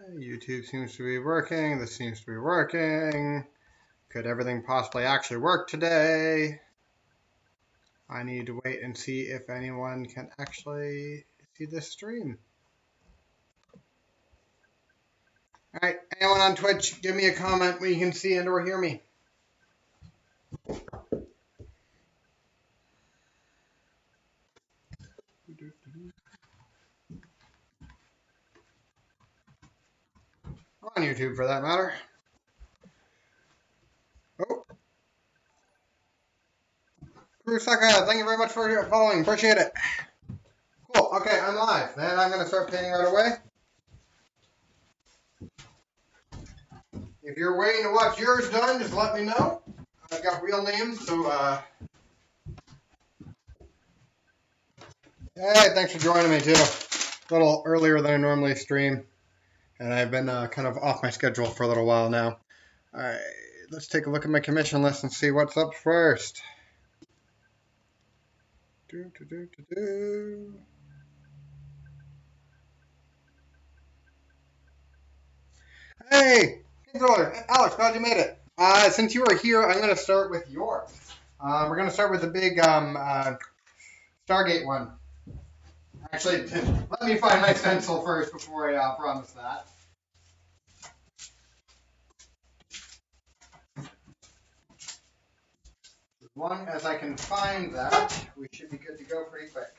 YouTube seems to be working. This seems to be working. Could everything possibly actually work today? I need to wait and see if anyone can actually see this stream. All right, anyone on Twitch, give me a comment where you can see and or hear me. On YouTube, for that matter. Oh. Kurusaka, thank you very much for your following. Appreciate it. Cool. Okay, I'm live. Then I'm going to start painting right away. If you're waiting to watch yours done, just let me know. I've got real names, so hey, thanks for joining me too. A little earlier than I normally stream, and I've been kind of off my schedule for a little while now. All right, let's take a look at my commission list and see what's up first. Hey, Alex, glad you made it. Since you are here, I'm going to start with yours. We're going to start with the big Stargate one. Actually, let me find my stencil first before I promise that. As long as I can find that, we should be good to go pretty quick.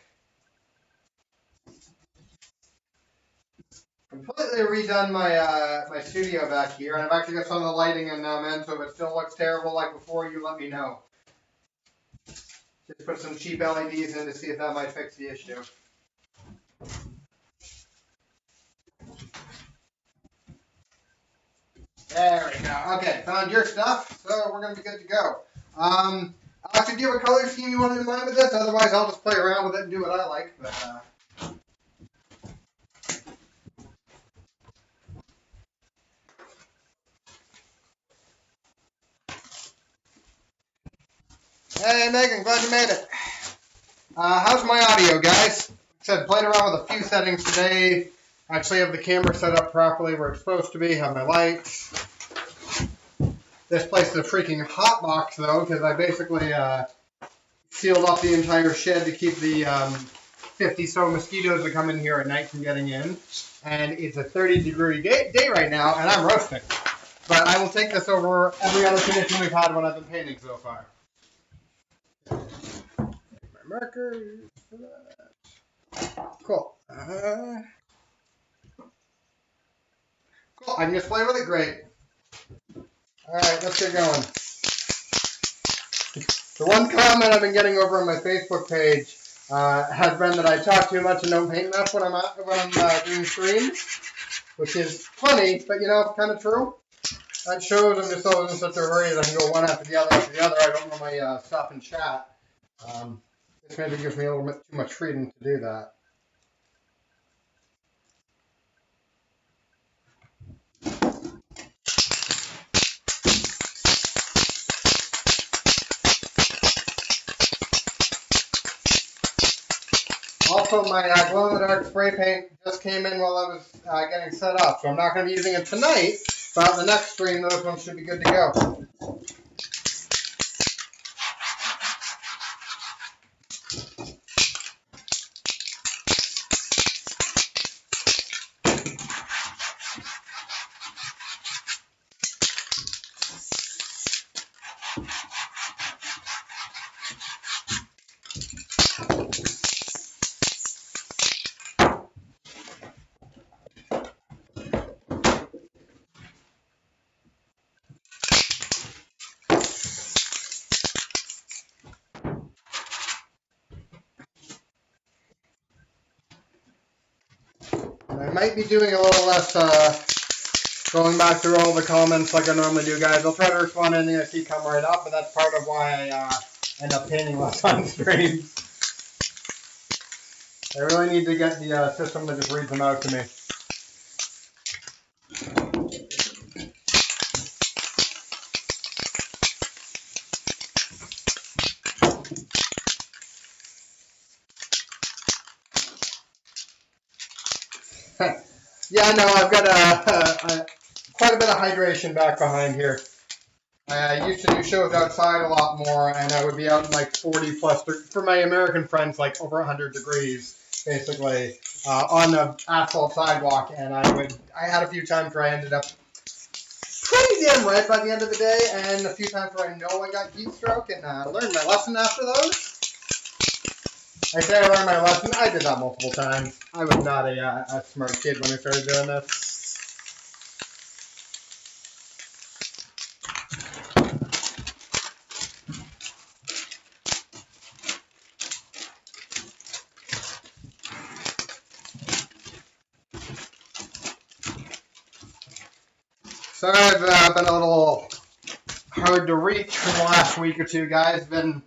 Completely redone my my studio back here, and I've actually got some of the lighting in now, man, so if it still looks terrible like before, you let me know. Just put some cheap LEDs in to see if that might fix the issue. There we go. Okay, found your stuff, so we're going to be good to go. Alex, do you have a color scheme you want in mind with this? Otherwise, I'll just play around with it and do what I like. But, Hey, Megan, glad you made it. How's my audio, guys? Like I said, played around with a few settings today. Actually have the camera set up properly where it's supposed to be, have my lights. This place is a freaking hot box, though, because I basically sealed off the entire shed to keep the 50-so mosquitoes that come in here at night from getting in. And it's a 30-degree day right now, and I'm roasting. But I will take this over every other condition we've had when I've been painting so far. My markers for that. Cool. Cool. I can just play with it. Great. All right, let's get going. The one comment I've been getting over on my Facebook page has been that I talk too much and don't paint enough when I'm doing streams, which is funny, but you know, kind of true. That shows I'm just always in such a hurry that I can go one after the other after the other. I don't normally stop and chat. This maybe gives me a little bit too much freedom to do that. Also, my glow-in-the-dark spray paint just came in while I was getting set up, so I'm not going to be using it tonight, but the next stream, those ones should be good to go. I might be doing a little less going back through all the comments like I normally do, guys. I'll try to respond to anything I see come right up, but that's part of why I end up painting less on stream. I really need to get the system to just read them out to me. Yeah, no, I've got quite a bit of hydration back behind here. I used to do shows outside a lot more, and I would be out in like 40 plus, for my American friends, like over 100 degrees, basically, on the asphalt sidewalk. And I had a few times where I ended up pretty damn red by the end of the day, and a few times where I know I got heat stroke, and learned my lesson after those. I say I learned my lesson. I did that multiple times. I was not a smart kid when I started doing this. So I've been a little hard to reach for the last week or two, guys. Been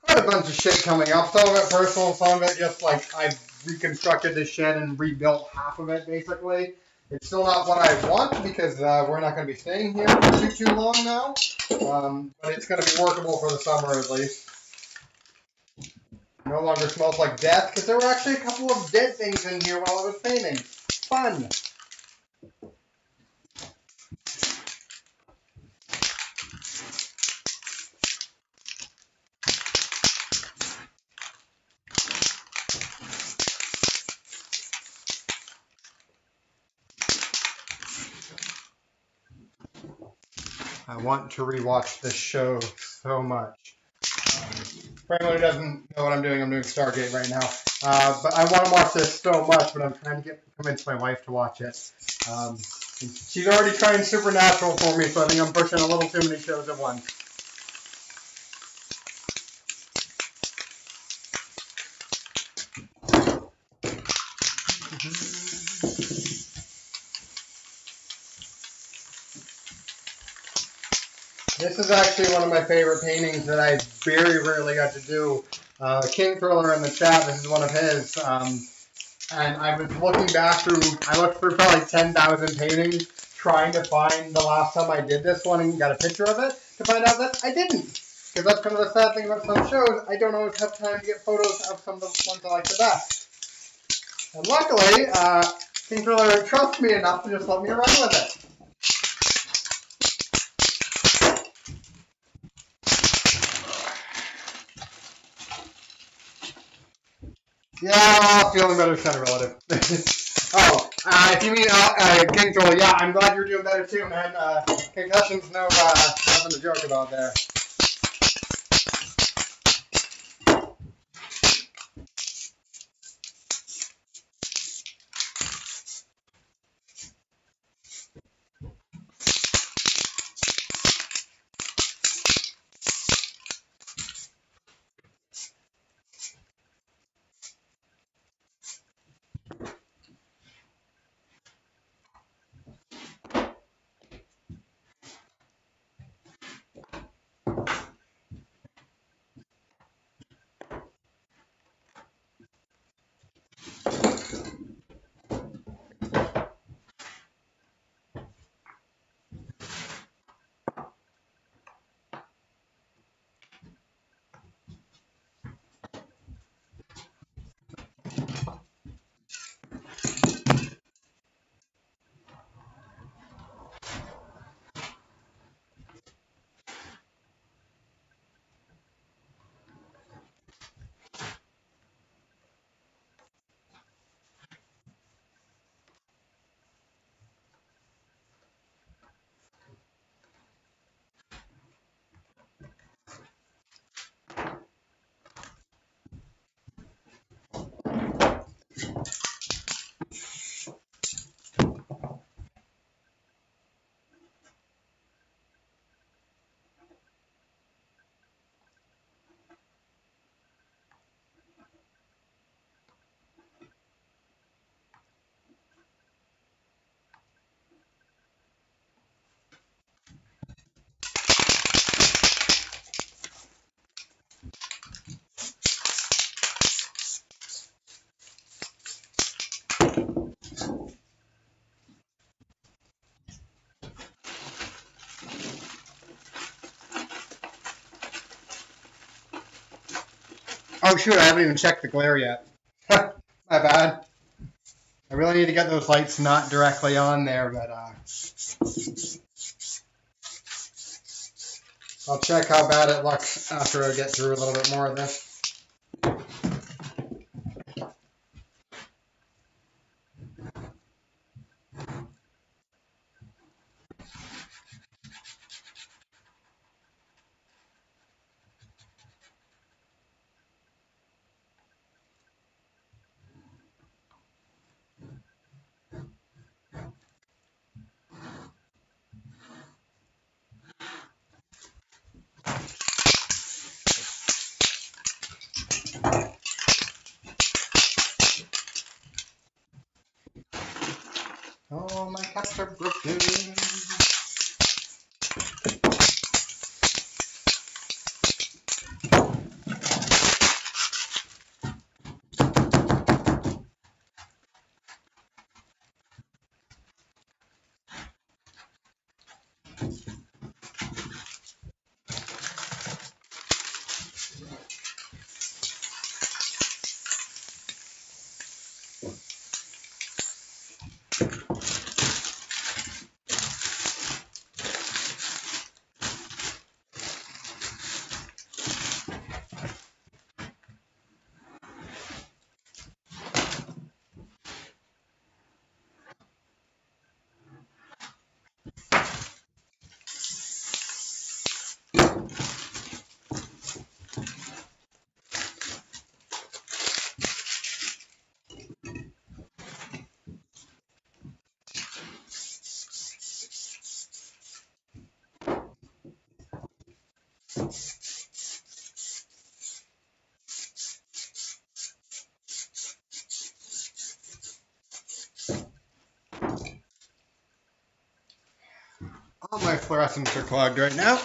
quite a bunch of shit coming up. Some of it personal, some of it just like I've reconstructed this shed and rebuilt half of it, basically. It's still not what I want because we're not going to be staying here for too long now. But it's going to be workable for the summer at least. No longer smells like death because there were actually a couple of dead things in here while I was painting. Fun. I want to rewatch this show so much. For anyone who doesn't know what I'm doing Stargate right now. But I want to watch this so much, but I'm trying to convince my wife to watch it. She's already trying Supernatural for me, so I think I'm pushing a little too many shows at once. This is actually one of my favorite paintings that I very rarely got to do. King Thriller in the chat, this is one of his. And I was looking back through, I looked through probably 10,000 paintings trying to find the last time I did this one and got a picture of it to find out that I didn't. Because that's kind of the sad thing about some shows. I don't always have time to get photos of some of the ones I like the best. And luckily, King Thriller trusts me enough to just let me run with it. Yeah, feeling better, kind of relative. If you mean King Troll, yeah, I'm glad you're doing better too, man. Concussion's nothing to joke about there. Oh shoot, I haven't even checked the glare yet. My bad. I really need need to get those lights not directly on there, but I'll check how bad it looks after I get through a little bit more of this. Oh, my cups are broken. All my fluorescents are clogged right now.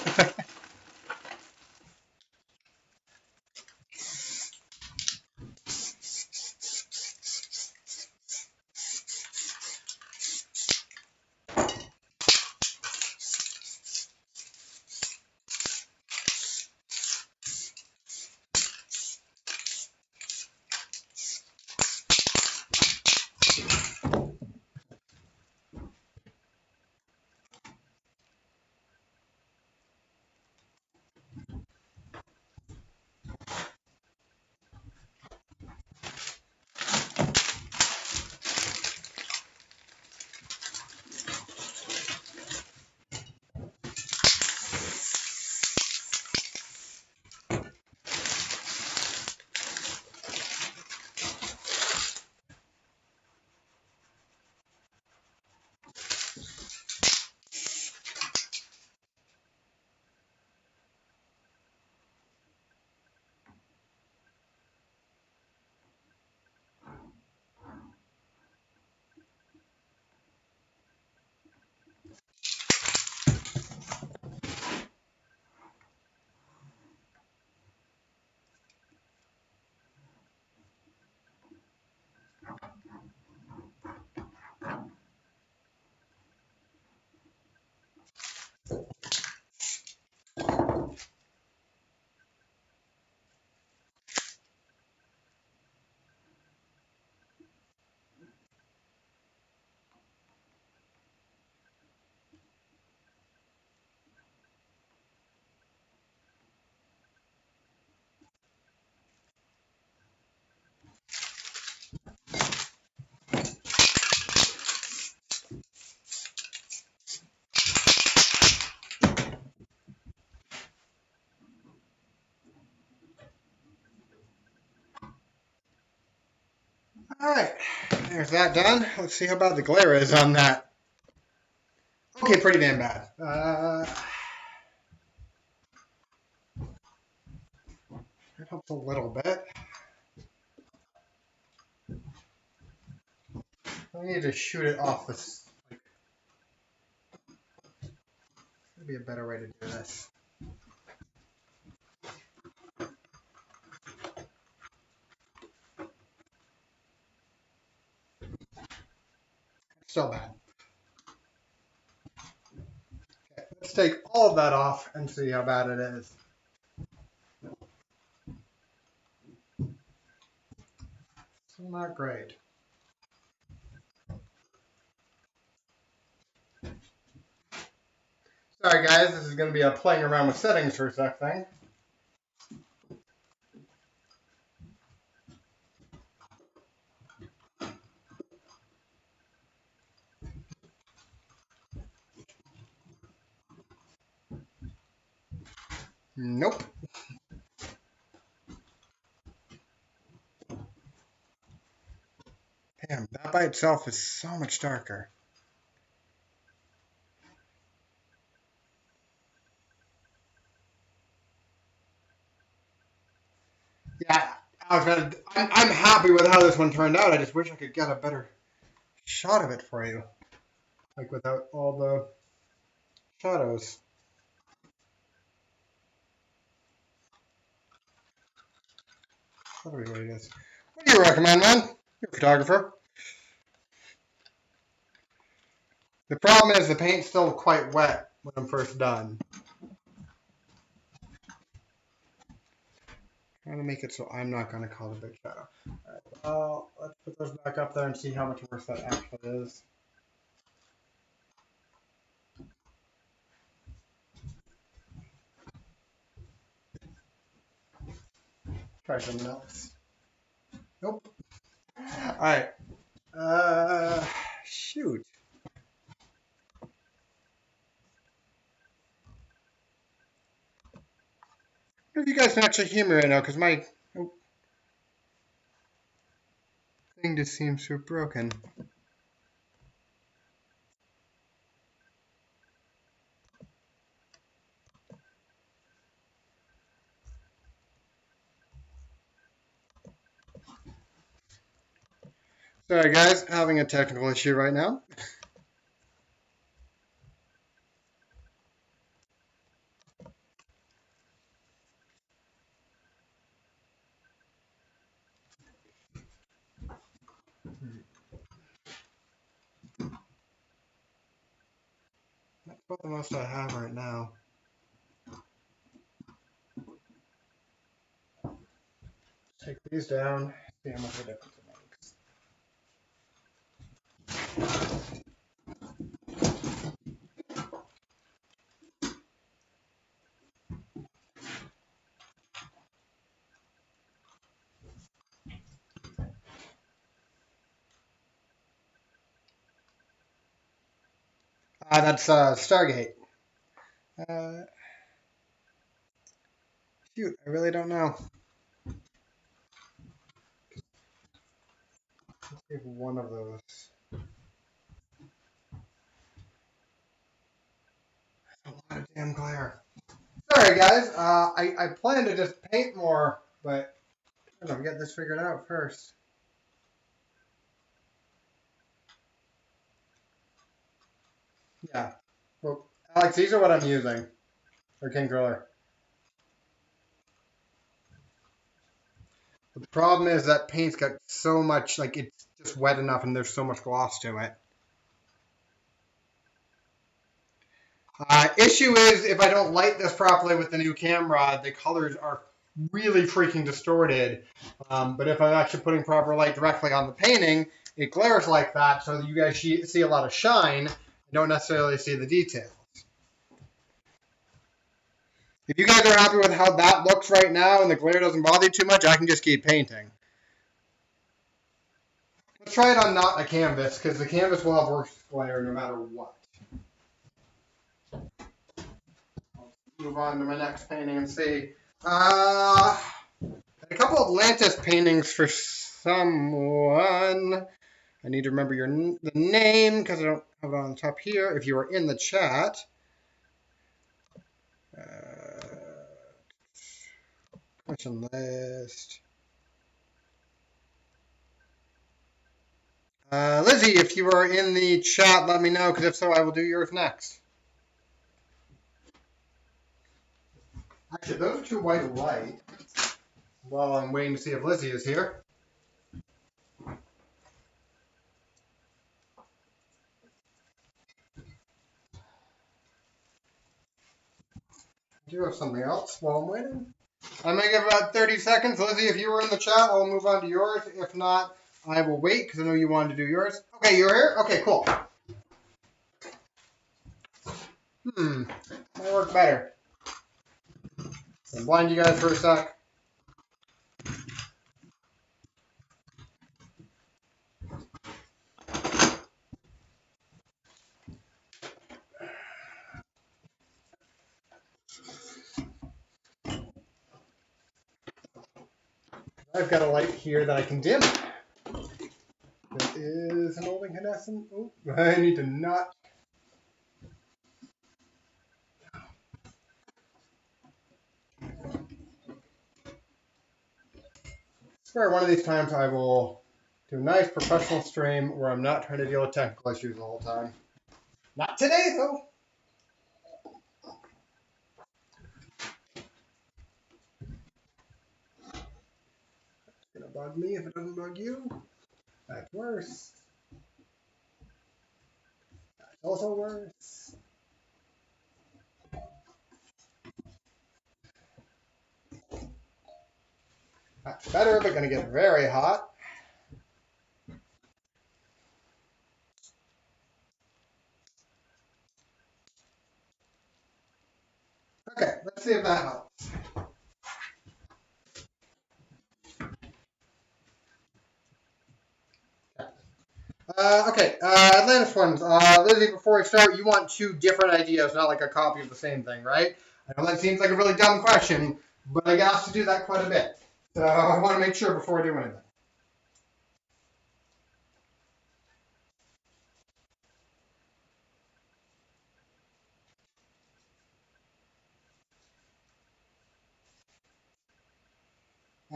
Alright, there's that done. Let's see how bad the glare is on that. Okay, pretty damn bad. It helps a little bit. I need to shoot it off this. There'd be a better way to do this. Still bad. Okay, let's take all of that off and see how bad it is. Still not great. Sorry guys, this is going to be a playing around with settings for a sec thing. Nope. Damn, that by itself is so much darker. Yeah, I'm happy with how this one turned out. I just wish I could get a better shot of it for you. Like without all the shadows. That'll be what it is. What do you recommend, man? You're a photographer. The problem is the paint's still quite wet when I'm first done. Trying to make it so I'm not going to call it a big shadow. Alright, well, let's put those back up there and see how much worse that actually is. Try something else. Nope. Alright. Shoot. I don't know if you guys can actually hear me right now, because my thing just seems to have broken. Sorry guys, having a technical issue right now. That's about the most I have right now. Take these down, see how much of a difference it makes. That's Stargate. Shoot, I really don't know. Let's see if one of those. That's a lot of damn glare. Sorry guys, I plan to just paint more, but I'm gonna get this figured out first. Yeah. Well, Alex, these are what I'm using for King Driller. The problem is that paint's got so much, like it's just wet enough and there's so much gloss to it. Issue is if I don't light this properly with the new camera, the colors are really freaking distorted. But if I'm actually putting proper light directly on the painting, it glares like that so that you guys see a lot of shine and don't necessarily see the details. If you guys are happy with how that looks right now and the glare doesn't bother you too much, I can just keep painting. Let's try it on not a canvas, because the canvas will have worse glare no matter what. I'll move on to my next painting and see. A couple of Atlantis paintings for someone. I need to remember the name, because I don't have it on the top here. If you are in the chat. Question list. Lizzie, if you are in the chat, let me know, because if so, I will do yours next. Actually, those are too white and light. While I'm waiting to see if Lizzie is here. I do have something else while I'm waiting. I'm going to give about 30 seconds. Lizzie, if you were in the chat, I'll move on to yours. If not, I will wait because I know you wanted to do yours. Okay, you're here? Okay, cool. Might work better. I'll blind you guys for a sec. I've got a light here that I can dim. This is an old incandescent. Oh, I need to not. I swear one of these times I will do a nice professional stream where I'm not trying to deal with technical issues the whole time. Not today, though. It's gonna bug me if it doesn't bug you. That's worse. That's also worse. That's better, but gonna get very hot. Okay, let's see if that helps. Atlantis ones. Lizzie, before we start, you want 2 different ideas, not like a copy of the same thing, right? I know that seems like a really dumb question, but I get asked to do that quite a bit. So I want to make sure before I do anything.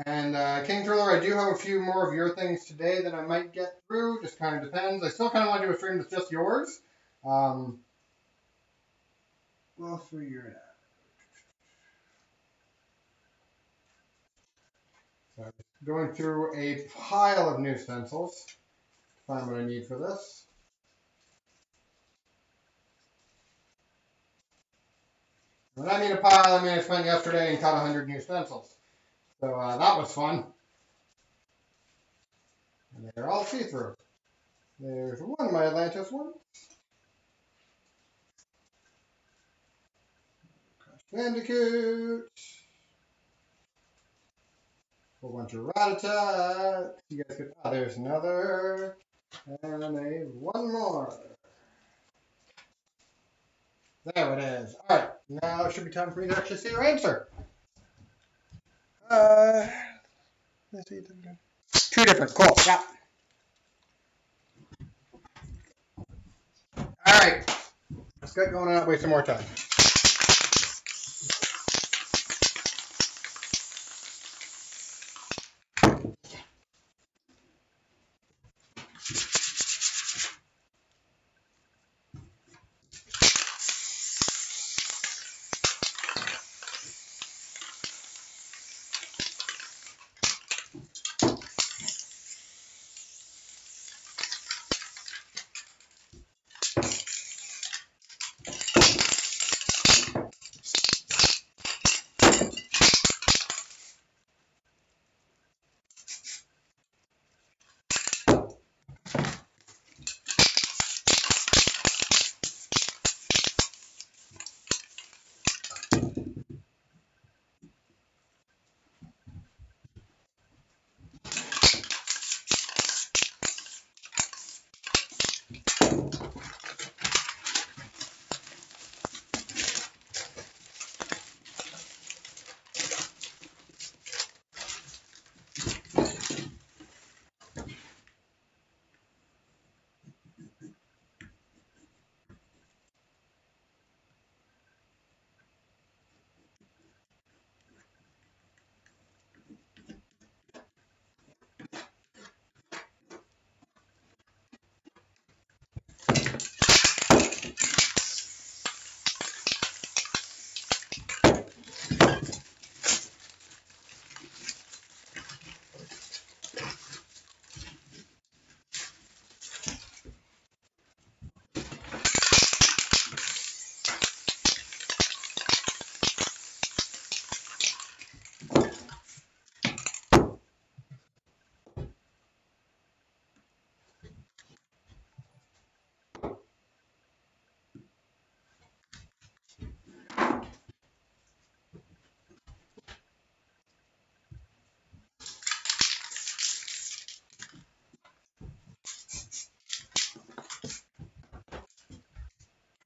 And King Thriller, I do have a few more of your things today that I might get through. Just kind of depends. I still kind of want to do a stream that's just yours. Well, figure it out. So I'm going through a pile of new stencils to find what I need for this. When I mean a pile, I mean I spent yesterday and cut 100 new stencils. So that was fun. And they're all see-through. There's one of my Atlantis ones. Crash Bandicoot. A whole bunch of Rat-a-tat. You guys could. Oh, there's another. And one more. There it is. All right. Now it should be time for me to actually see your answer. Let's see. 2 different. Cool. Yeah. All right. Let's get going and not waste some more time.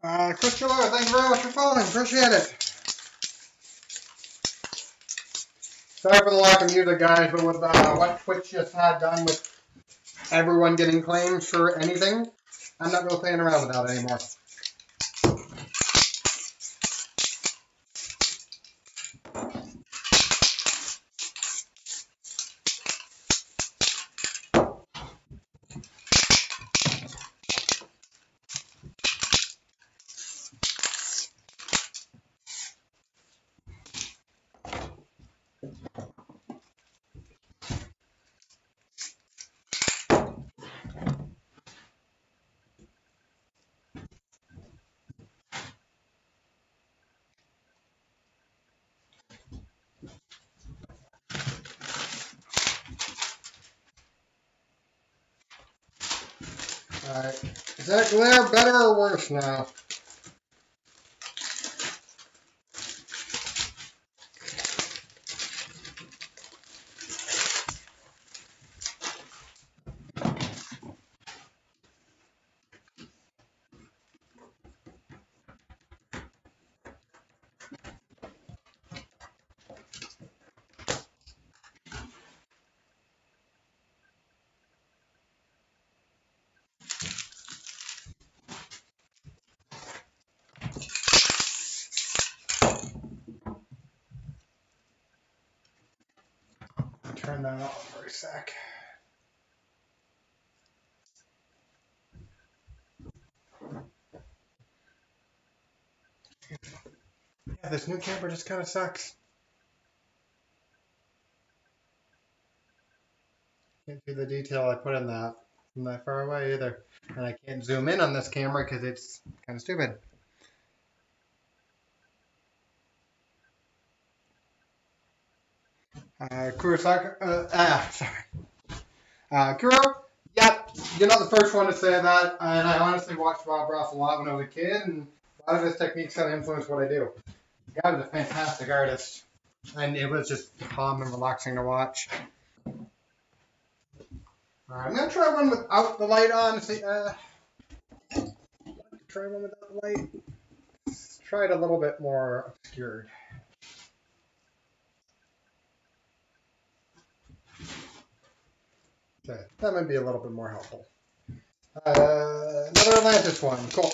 Chris Gillard, thank you very much for following. Appreciate it. Sorry for the lack of music, guys, but with what Twitch just had done with everyone getting claims for anything, I'm not really playing around with that anymore. Alright, is that glare better or worse now? Turn that off for a sec. Yeah, this new camper just kind of sucks. Can't see the detail I put in that from that far away either. And I can't zoom in on this camera because it's kind of stupid. Kuro, yep, you're not the first one to say that, and I honestly watched Bob Ross a lot when I was a kid, and a lot of his techniques kind of influenced what I do. The guy was a fantastic artist, and it was just calm and relaxing to watch. Alright, I'm going to try one without the light on. See, try one without the light. Let's try it a little bit more obscured. Okay, that might be a little bit more helpful. Another Atlantis one. Cool.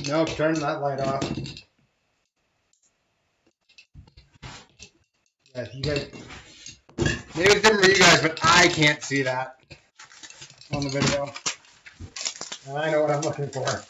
Nope, turn that light off. Yeah, you guys. Maybe it's different for you guys, but I can't see that on the video. And I know what I'm looking for.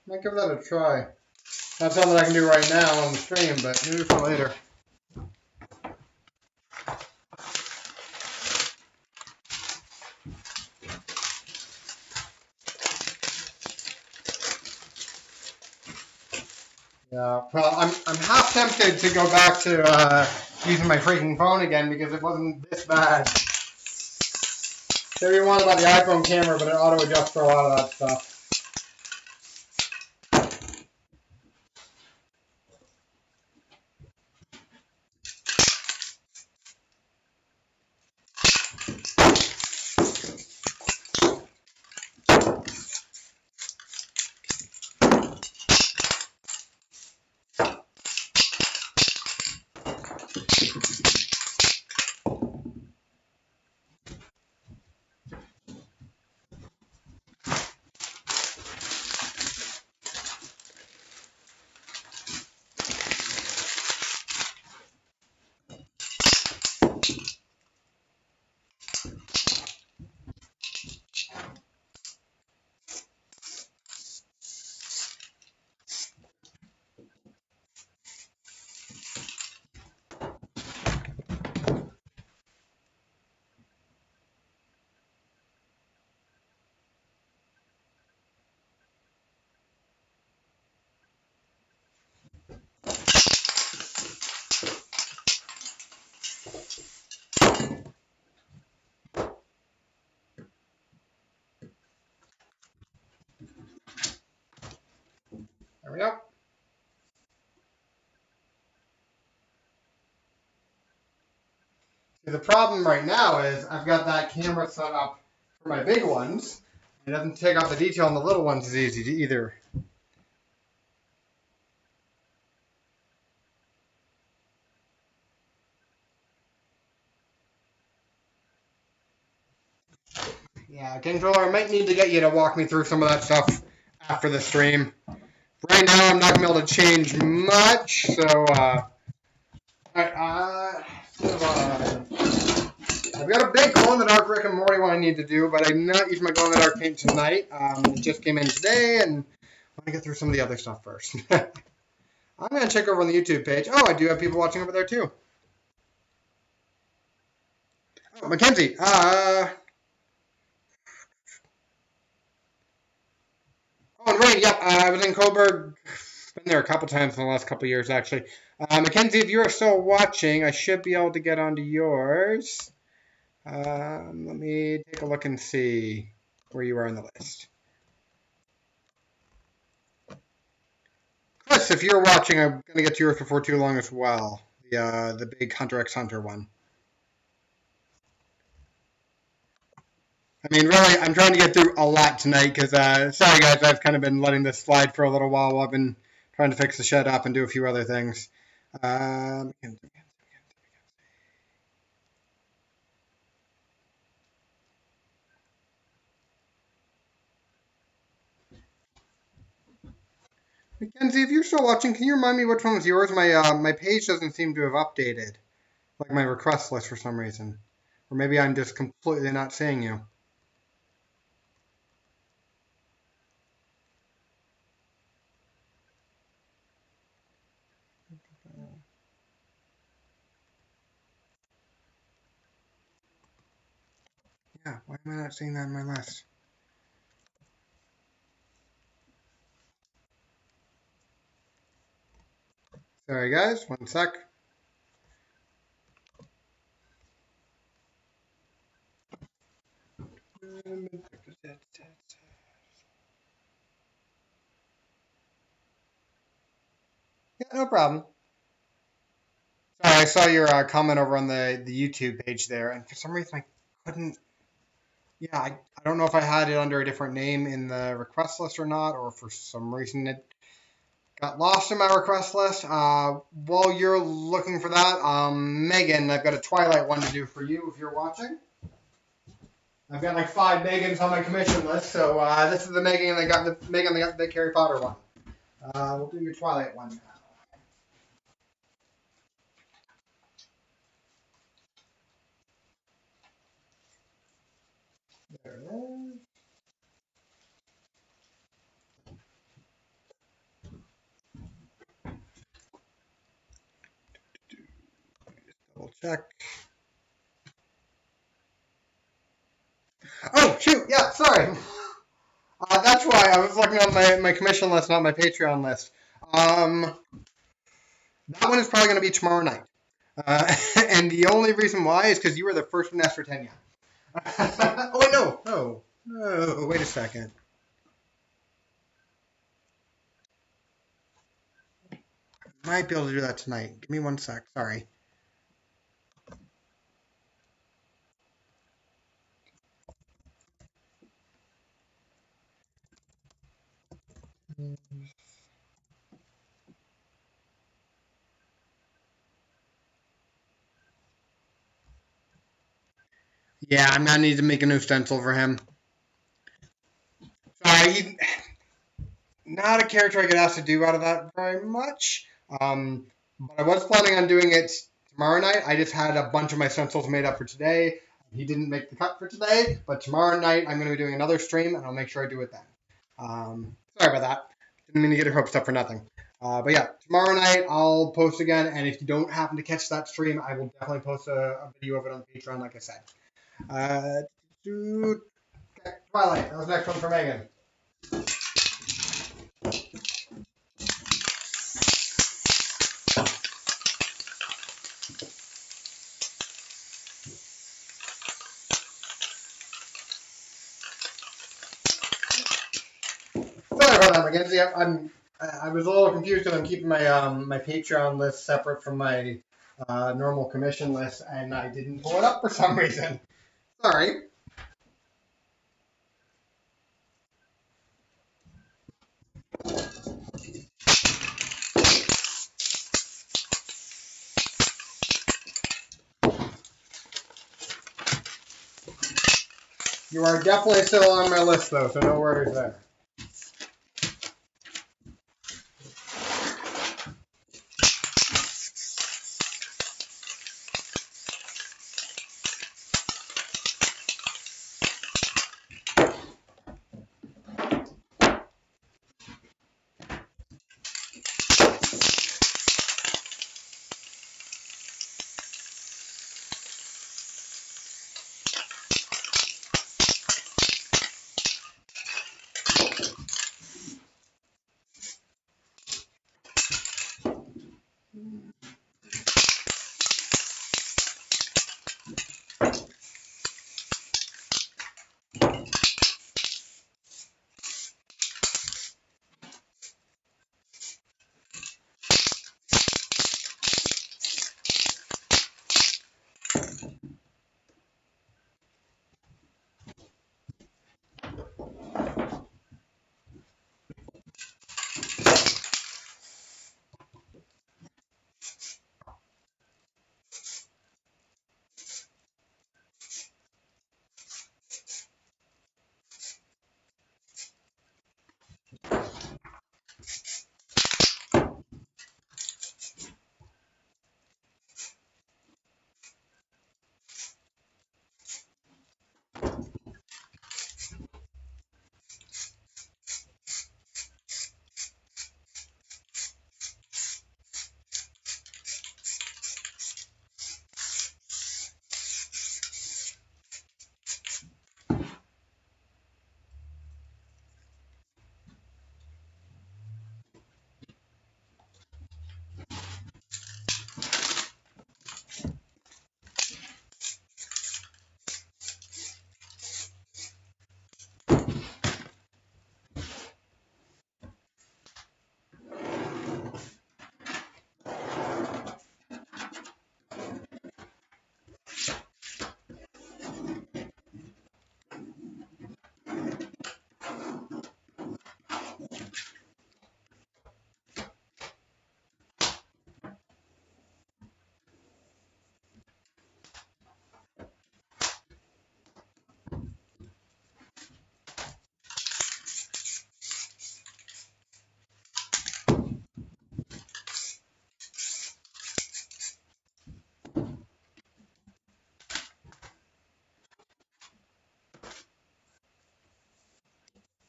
Might give that a try. Not something I can do right now on the stream, but maybe for later. Yeah, well, I'm half tempted to go back to using my freaking phone again because it wasn't this bad. Say what you want about the iPhone camera, but it auto adjusts for a lot of that stuff. There we go. See, the problem right now is I've got that camera set up for my big ones. It doesn't take out the detail on the little ones as easy either. Yeah, controller, I might need to get you to walk me through some of that stuff after the stream. Right now, I'm not going to be able to change much, so, I've got a big glow-in-the-dark Rick and Morty one I need to do, but I'm not using my glow-in-the-dark paint tonight. It just came in today, and I want to get through some of the other stuff first. I'm going to check over on the YouTube page. Oh, I do have people watching over there, too. Oh, Mackenzie, oh, and Ray, yep, I was in Coburg. Been there a couple times in the last couple years, actually. Mackenzie, if you are still watching, I should be able to get onto yours. Let me take a look and see where you are on the list. Chris, if you're watching, I'm going to get to yours before too long as well. The big Hunter x Hunter one. I mean, really, I'm trying to get through a lot tonight because, sorry guys, I've kind of been letting this slide for a little while I've been trying to fix the shed up and do a few other things. Mackenzie, if you're still watching, can you remind me which one was yours? My page doesn't seem to have updated, like my request list for some reason. Or maybe I'm just completely not seeing you. Yeah, why am I not seeing that on my list? Sorry guys, one sec. Yeah, no problem. Sorry, I saw your comment over on the YouTube page there, and for some reason I couldn't. Yeah, I don't know if I had it under a different name in the request list or not, or for some reason it got lost in my request list. While you're looking for that, Megan, I've got a Twilight one to do for you if you're watching. I've got like 5 Megans on my commission list, so this is the Megan that got the Harry Potter one. We'll do your Twilight one now. There it is. Check. Oh, shoot. Yeah, sorry. That's why I was looking on my commission list, not my Patreon list. That one is probably going to be tomorrow night. And the only reason why is because you were the first one to ask for Tenya. Oh, wait, no. No, wait a second. Might be able to do that tonight. Give me 1 sec. Sorry. Yeah, I'm gonna need to make a new stencil for him. Sorry, not a character I get asked to do out of that very much. But I was planning on doing it tomorrow night. I just had a bunch of my stencils made up for today. He didn't make the cut for today, but tomorrow night I'm going to be doing another stream, and I'll make sure I do it then. Sorry about that. Didn't mean to get your hopes up for nothing. But yeah, tomorrow night I'll post again, and if you don't happen to catch that stream, I will definitely post a video of it on Patreon, like I said. Okay, Twilight, that was the next one for Megan. Sorry about that, Mackenzie. I was a little confused because I'm keeping my my Patreon list separate from my normal commission list, and I didn't pull it up for some reason. Sorry. You are definitely still on my list, though, so no worries there.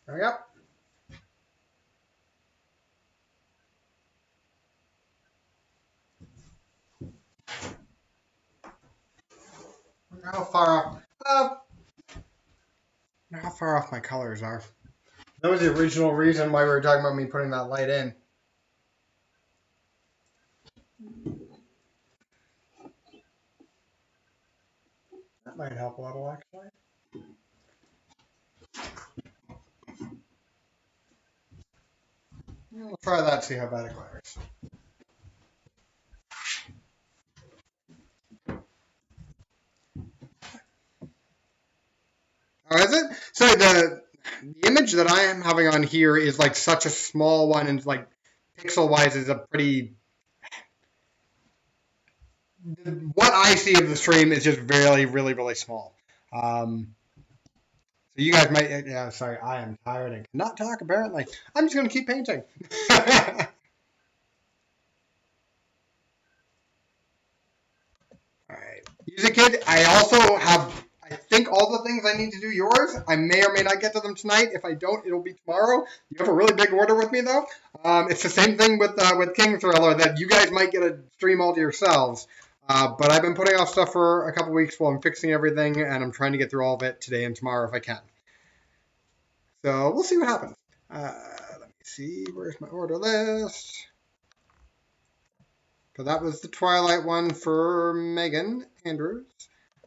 There we go. How far off? Uh, how far off my colors are. That was the original reason why we were talking about me putting that light in. That might help a little, actually. We'll try that, see how bad it glares. Oh, is it? Sorry, the image that I am having on here is like such a small one, and like pixel-wise is a pretty. What I see of the stream is just really, really, really small. So you guys might. Yeah, sorry, I am tired and cannot talk. Apparently, I'm just gonna keep painting. Alright. Music Kid, I also have, I think, all the things I need to do yours. I may or may not get to them tonight. If I don't, it'll be tomorrow. You have a really big order with me, though. It's the same thing with King Thriller, that you guys might get a stream all to yourselves. But I've been putting off stuff for a couple weeks while I'm fixing everything, and I'm trying to get through all of it today and tomorrow if I can. So we'll see what happens. Let me see, where's my order list? So that was the Twilight one for Megan Andrews.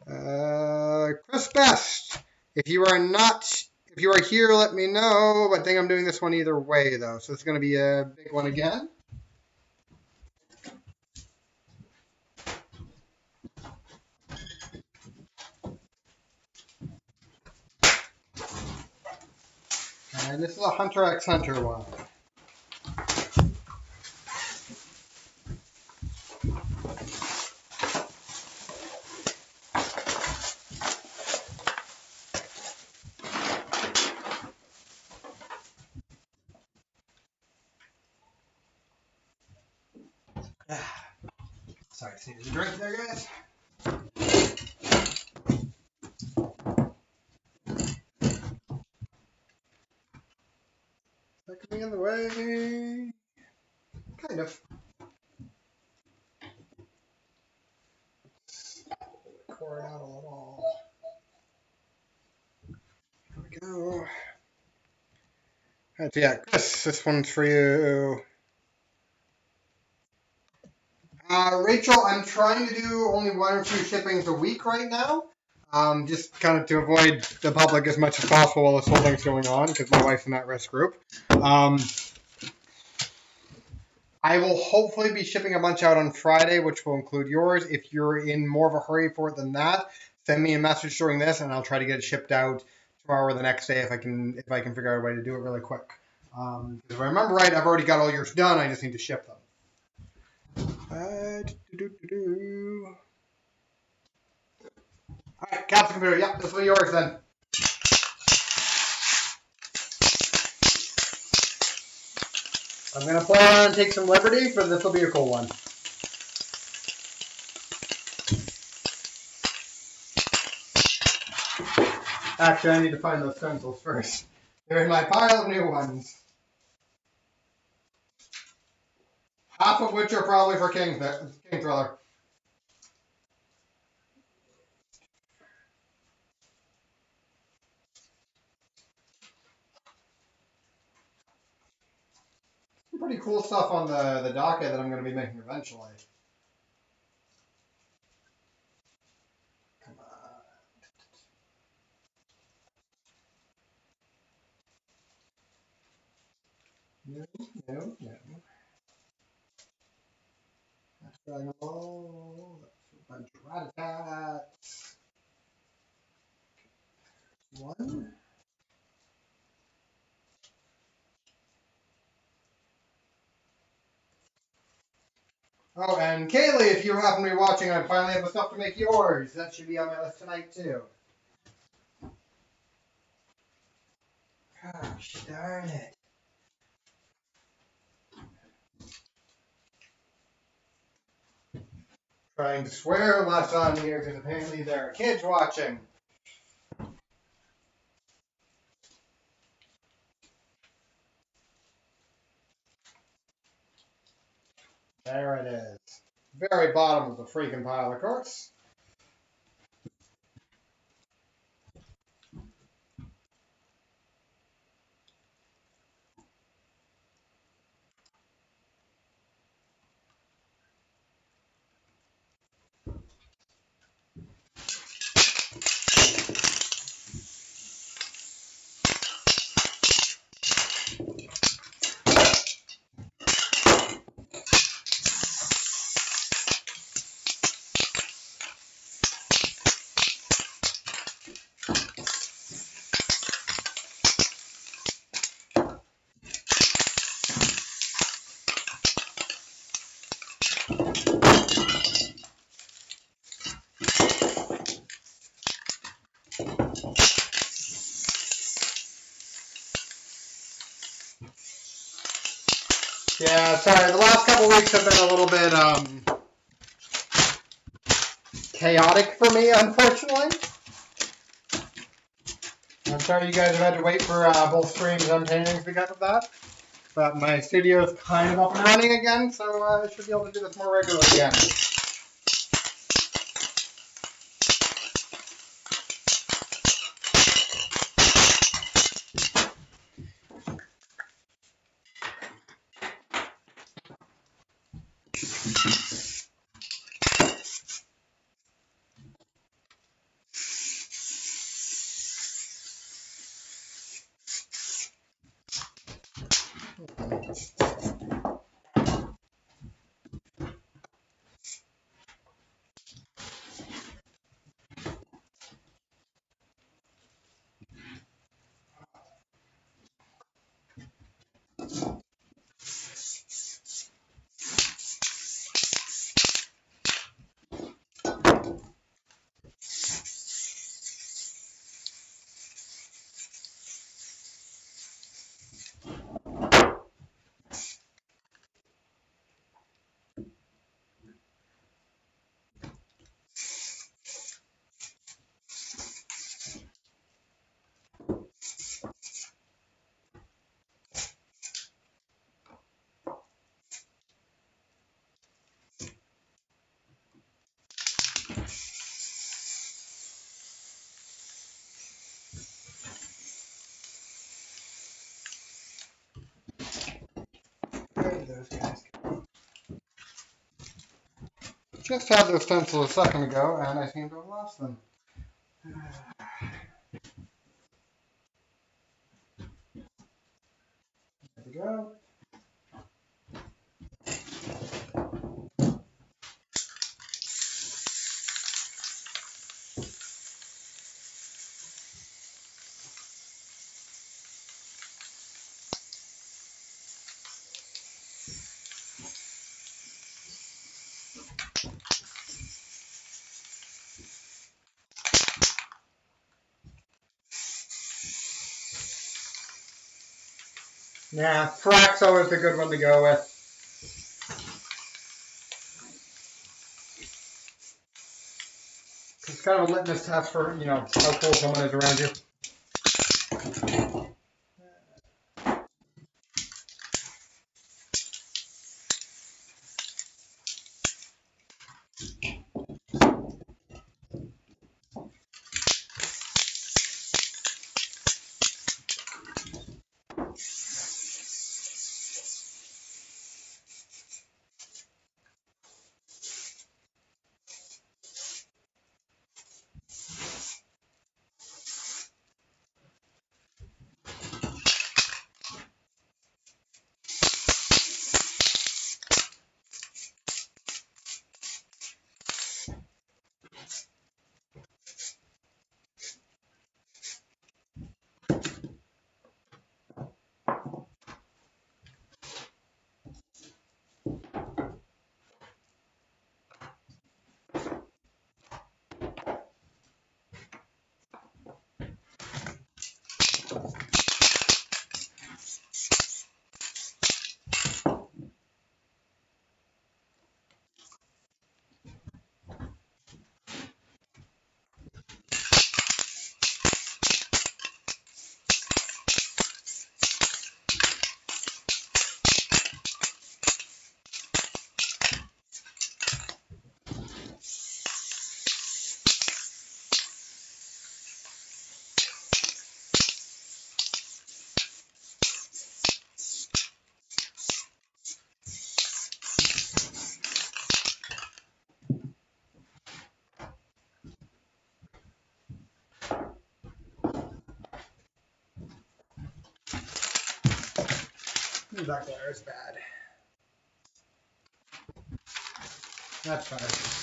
Chris Best, if you are here, let me know. I think I'm doing this one either way, though. So it's going to be a big one again. And this is a Hunter x Hunter one. Sorry, just needed a drink there, guys. That could be in the way. Kind of. Pour it out a little. There we go. All right, so yeah, Chris, this one's for you. Rachel, I'm trying to do only 1 or 2 shippings a week right now. Just kind of to avoid the public as much as possible while this whole thing's going on, because my wife's in that risk group. I will hopefully be shipping a bunch out on Friday, which will include yours. If you're in more of a hurry for it than that, send me a message during this, and I'll try to get it shipped out tomorrow or the next day if I can figure out a way to do it really quick. If I remember right, I've already got all yours done. I just need to ship them. Alright, Captain Computer, yep, this will be yours then. I'm going to plan on take some liberties, but this will be a cool one. Actually, I need to find those stencils first. They're in my pile of new ones. Half of which are probably for King Thriller. Some pretty cool stuff on the docket that I'm going to be making eventually. Come on. No. That's Dragon Ball. That's a bunch of Rat-a-tats. One. Oh, and Kaylee, if you happen to be watching, I finally have the stuff to make yours. That should be on my list tonight, too. Gosh, darn it. Trying to swear less on here because apparently there are kids watching. There it is. Very bottom of the freaking pile, of course. Yeah, sorry. The last couple weeks have been a little bit chaotic for me, unfortunately. I'm sorry you guys have had to wait for both streams and paintings because of that. But my studio is kind of up and running again, so I should be able to do this more regularly again. Just had those stencils a second ago, and I seem to have lost them. There we go. Yeah, frack's always a good one to go with. It's kind of a litmus test for, you know, how cool someone is around you. That glare is bad. That's fine.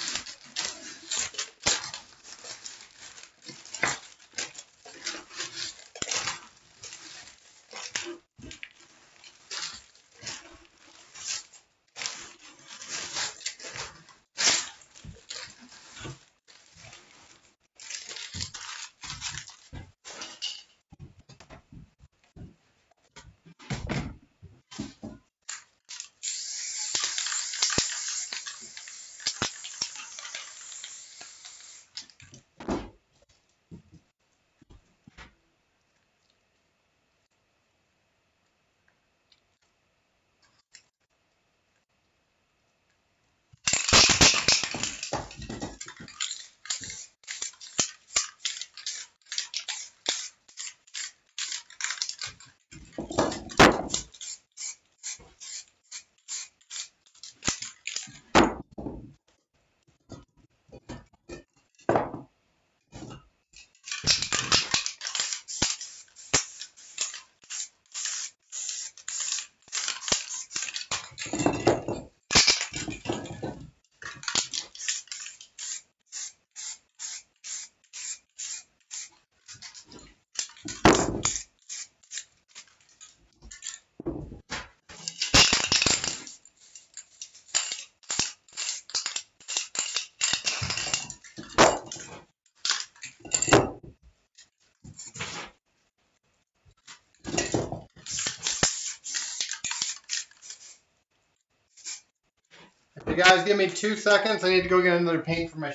Hey guys, give me 2 seconds. I need to go get another paint for my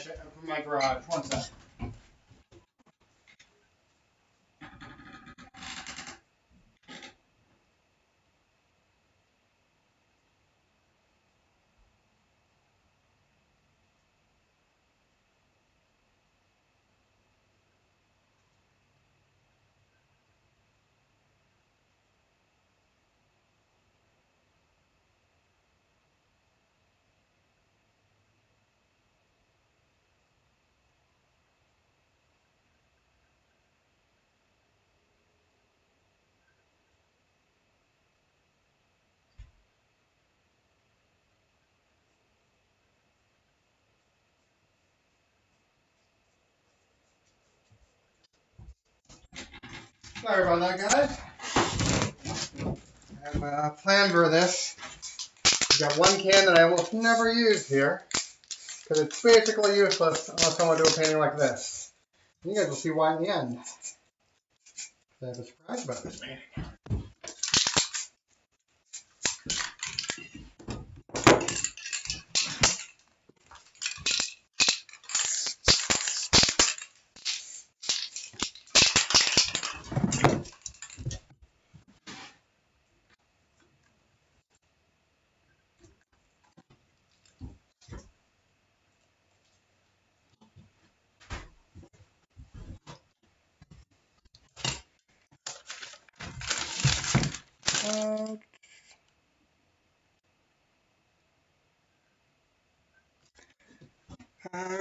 garage. 1 sec. Sorry about that, guys. I have a plan for this. I've got one can that I almost never use here, because it's basically useless unless I want to do a painting like this. You guys will see why in the end. I have a surprise about this painting.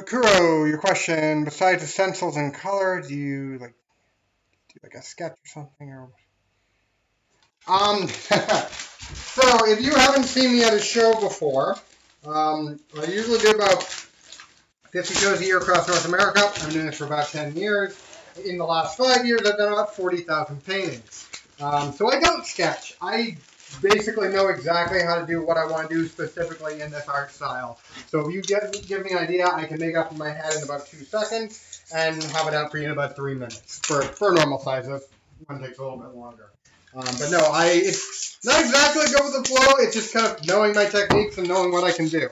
Kuro, your question. Besides the stencils and color, do you do a sketch or something, or? So if you haven't seen me at a show before, I usually do about 50 shows a year across North America. I've been doing this for about 10 years. In the last 5 years, I've done about 40,000 paintings. So I don't sketch. I basically know exactly how to do what I want to do specifically in this art style. So if you give me an idea, I can make up in my head in about 2 seconds and have it out for you in about 3 minutes. For normal size, one takes a little bit longer. But no, it's not exactly go with the flow. It's just kind of knowing my techniques and knowing what I can do.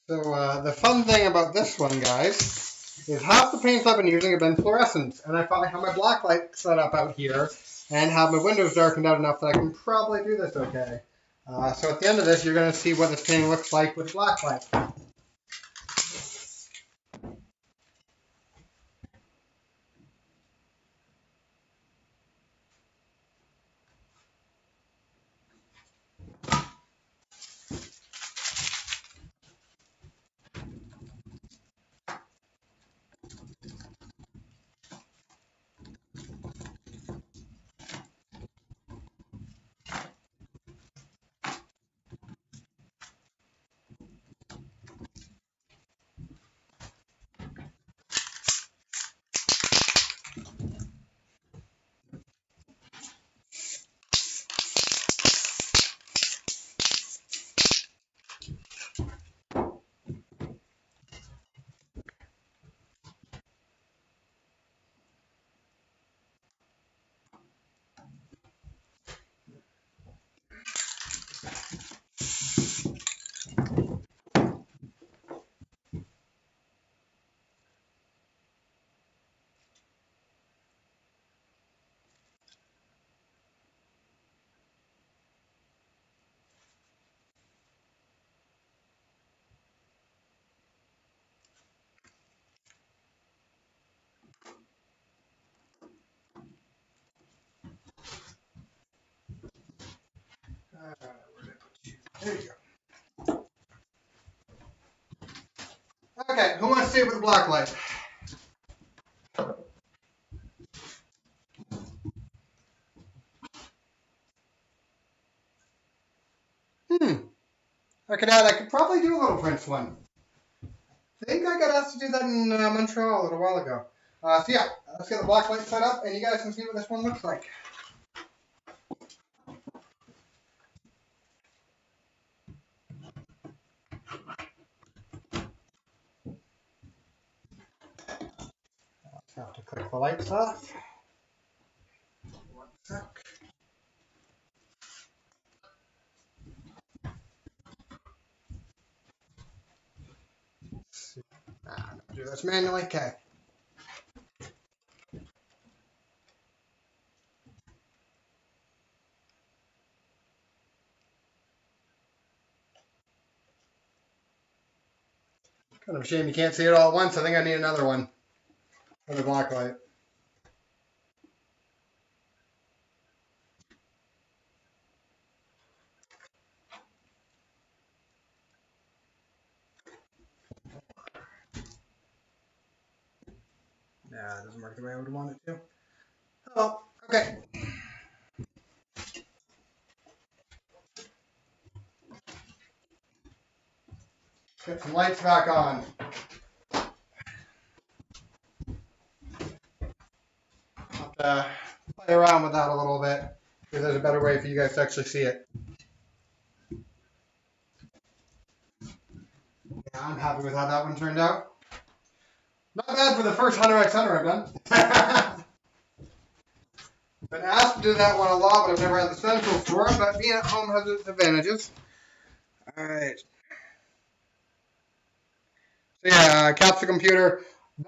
So the fun thing about this one, guys, is half the paints I've been using have been fluorescents, and I finally have my black light set up out here and have my windows darkened out enough that I can probably do this okay. So at the end of this, you're going to see what this painting looks like with black light. There you go. Okay, who wants to see it with the black light? I could probably do a Little Prince one. I think I got asked to do that in Montreal a little while ago. So yeah, let's get the black light set up, and you guys can see what this one looks like. I'll have to click the lights off. One sec. Do this manually. Okay. Kind of a shame you can't see it all at once. I think I need another one for the black light. Yeah, it doesn't work the way I would want it to. Oh well, okay. Get some lights back on. Have to play around with that a little bit, because there's a better way for you guys to actually see it. Yeah, I'm happy with how that one turned out. Not bad for the first 100x100 I've done. Been asked to do that one a lot, but I've never had the stencils for it, but being at home has its advantages. Alright. So yeah, caps the computer.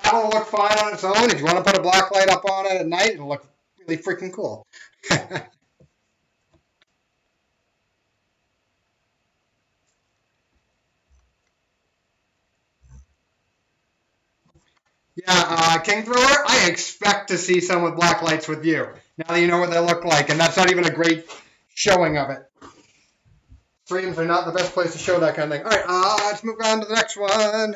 That will look fine on its own. If you want to put a black light up on it at night, it'll look really freaking cool. Yeah, King Thrower, I expect to see some with black lights with you. Now that you know what they look like, and that's not even a great showing of it. Streams are not the best place to show that kind of thing. Alright, let's move on to the next one.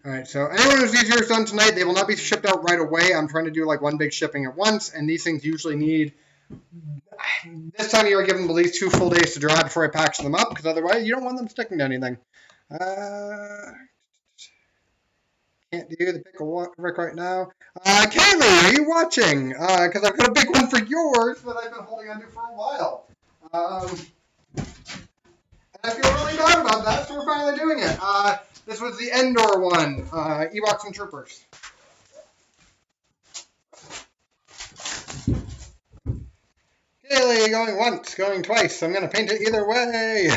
Alright, so anyone who sees yours done tonight, they will not be shipped out right away. I'm trying to do like one big shipping at once, and these things usually need, this time of year, I give them at least 2 full days to dry before I package them up, because otherwise you don't want them sticking to anything. Can't do the pick a Rick right now. Kaylee, are you watching? Because I've got a big one for yours that I've been holding on to for a while. And I feel really bad about that, so we're finally doing it. This was the Endor one, Ewoks and Troopers. Kaylee, going once, going twice. I'm going to paint it either way.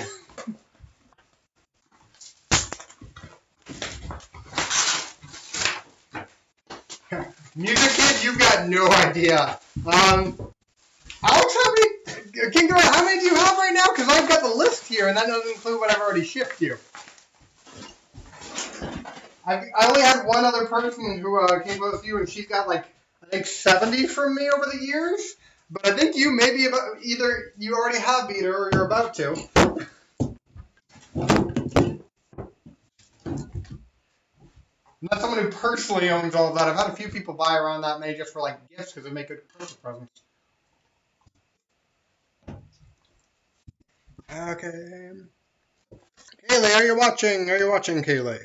Music kid, you've got no idea. Alex, King Thrower, how many do you have right now? Because I've got the list here, and that doesn't include what I've already shipped you. I only had one other person who came with you, and she's got like, I think 70 from me over the years. But I think you maybe about either you already have beat her or you're about to. Not someone who personally owns all of that. I've had a few people buy around that many just for like gifts because they make good Christmas presents. Okay. Kaylee, are you watching? Are you watching, Kaylee?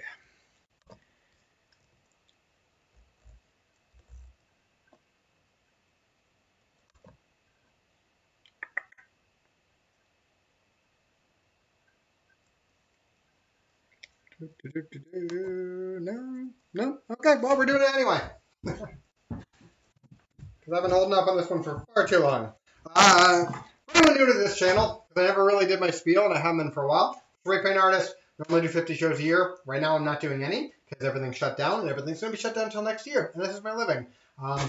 No? Okay, well, we're doing it anyway. Because I've been holding up on this one for far too long. I'm new to this channel, because I never really did my spiel, and I haven't been for a while. Spray paint artist, normally do 50 shows a year. Right now I'm not doing any, because everything's shut down, and everything's going to be shut down until next year, and this is my living.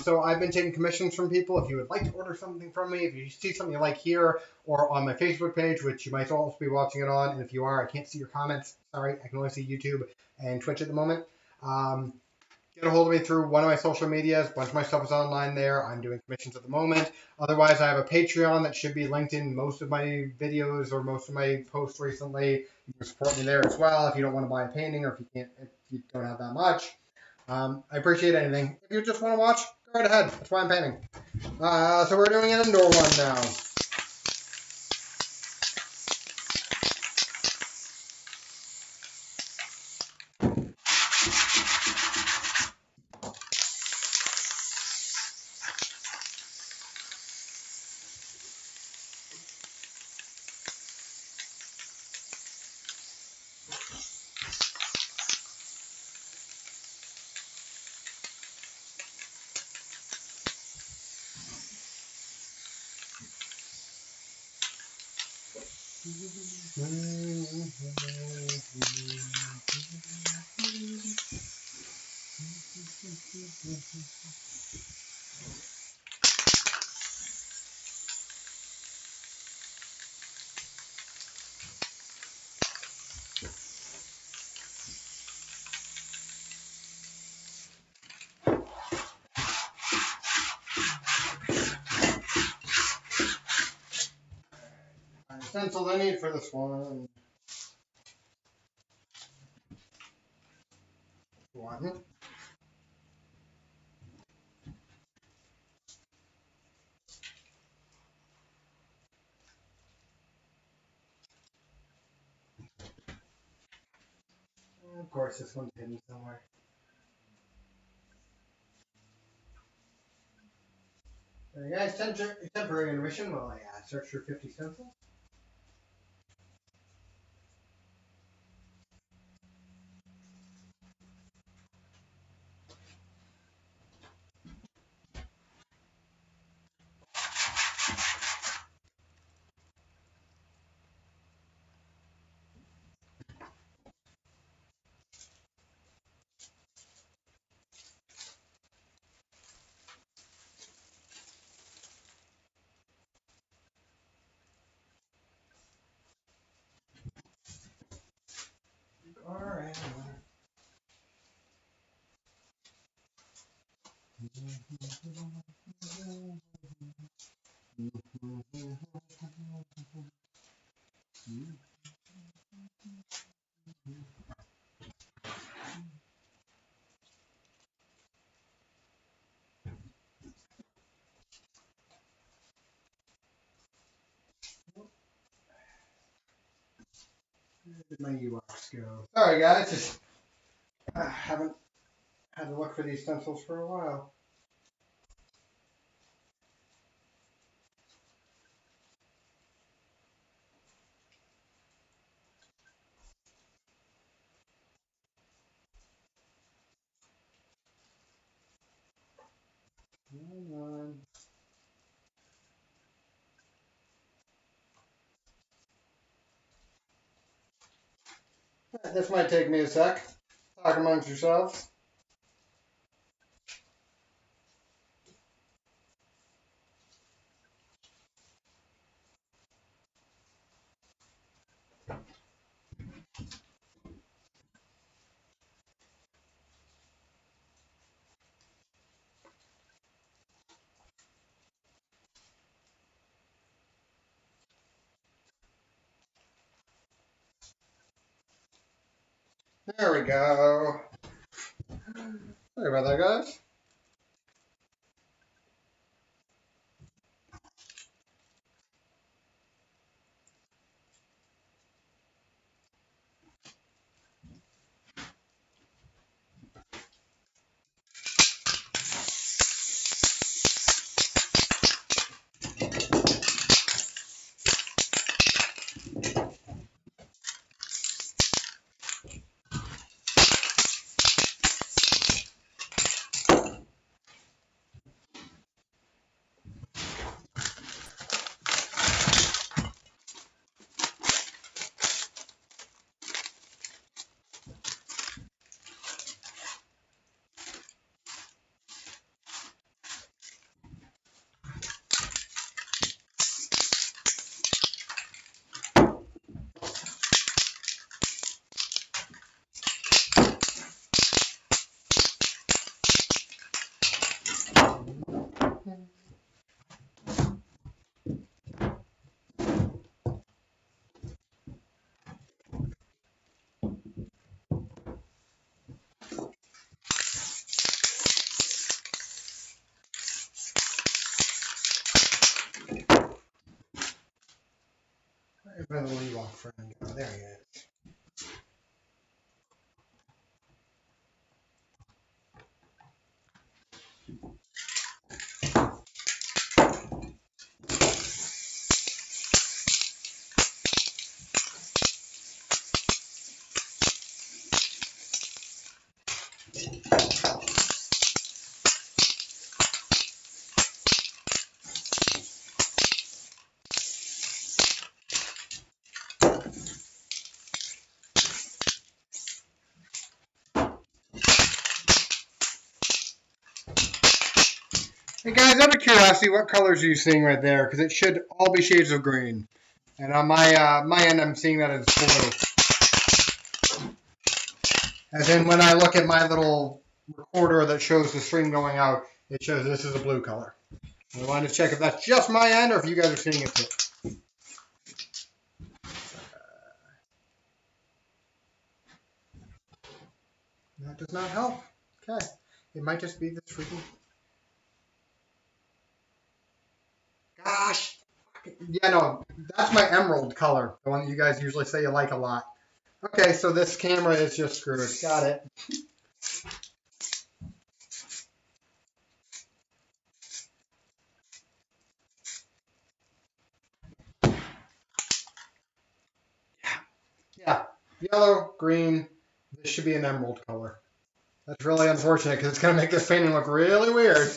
So I've been taking commissions from people. If you would like to order something from me, if you see something you like here, or on my Facebook page, which you might also be watching it on, and if you are, I can't see your comments. Sorry, I can only see YouTube and Twitch at the moment. Get a hold of me through one of my social medias. A bunch of my stuff is online there. I'm doing commissions at the moment. Otherwise, I have a Patreon that should be linked in most of my videos or most of my posts recently. You can support me there as well if you don't want to buy a painting or if you don't have that much. I appreciate anything. If you just want to watch, Go right ahead. That's why I'm painting. So we're doing an indoor one now. Stencil I need for this one. One. Of course, this one's hidden somewhere. There you guys, temporary intermission while I search for 50 stencils. Alright. Where did my Ewoks go? Sorry guys, just haven't had to look for these stencils for a while. Come on. This might take me a sec. Talk amongst yourselves. There we go. Sorry about that, guys. Where's my little Ewok friend? Oh, there he is. Hey guys, out of curiosity, what colors are you seeing right there? Because it should all be shades of green. And on my end, I'm seeing that it's blue. As in, when I look at my little recorder that shows the stream going out, it shows this is a blue color. I wanted to check if that's just my end or if you guys are seeing it too. That does not help. Okay. It might just be this freaking... Gosh! Yeah, no, that's my emerald color. The one that you guys usually say you like a lot. Okay, so this camera is just screwed. Got it. Yeah, yellow, green. This should be an emerald color. That's really unfortunate because it's going to make this painting look really weird.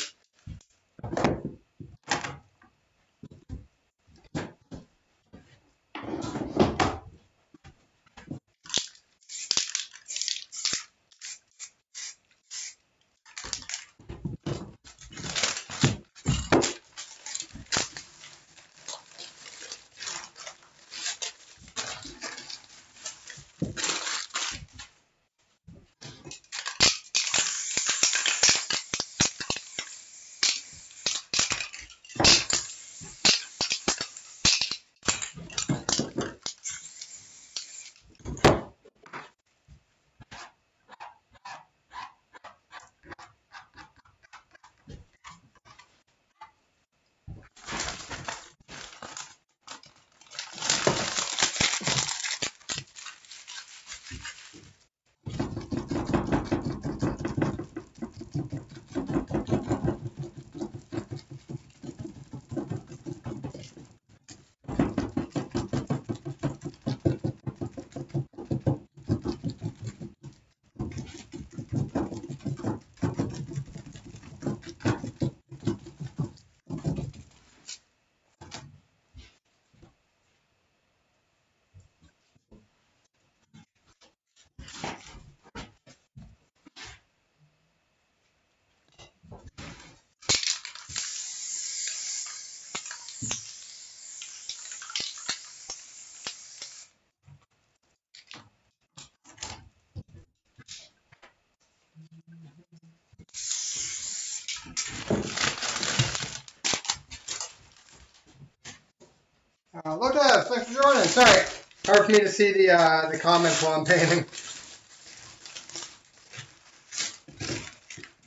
Look at us. Thanks for joining. Sorry, hard for me to see the comments while I'm painting.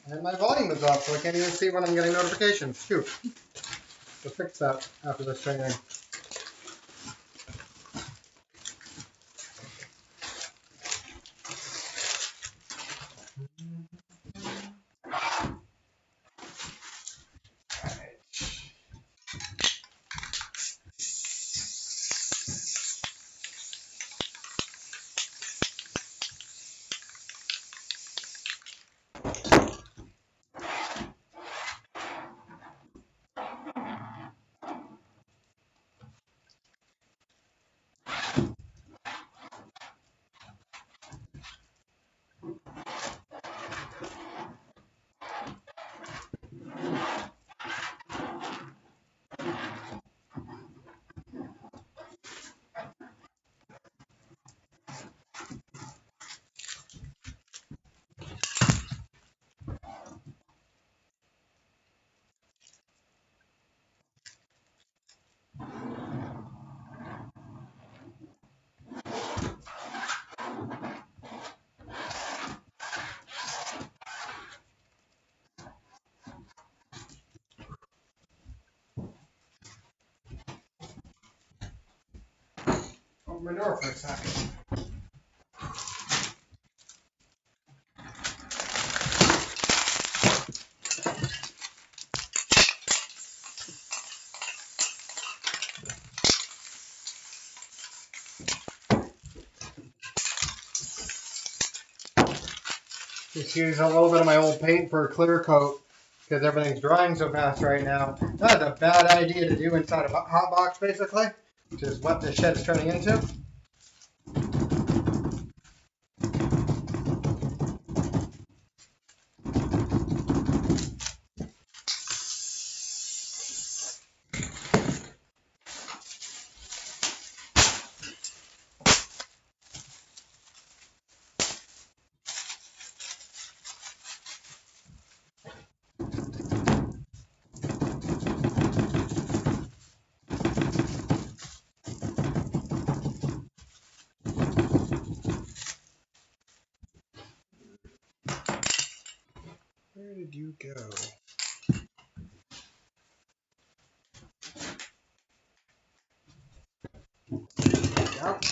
And my volume is off, so I can't even see when I'm getting notifications. Shoot. So fix that after this painting. Open my door for a second. Just use a little bit of my old paint for a clear coat because everything's drying so fast right now. That's a bad idea to do inside a hot box, basically, which is what this shed's turning into. Where did you go? Yep.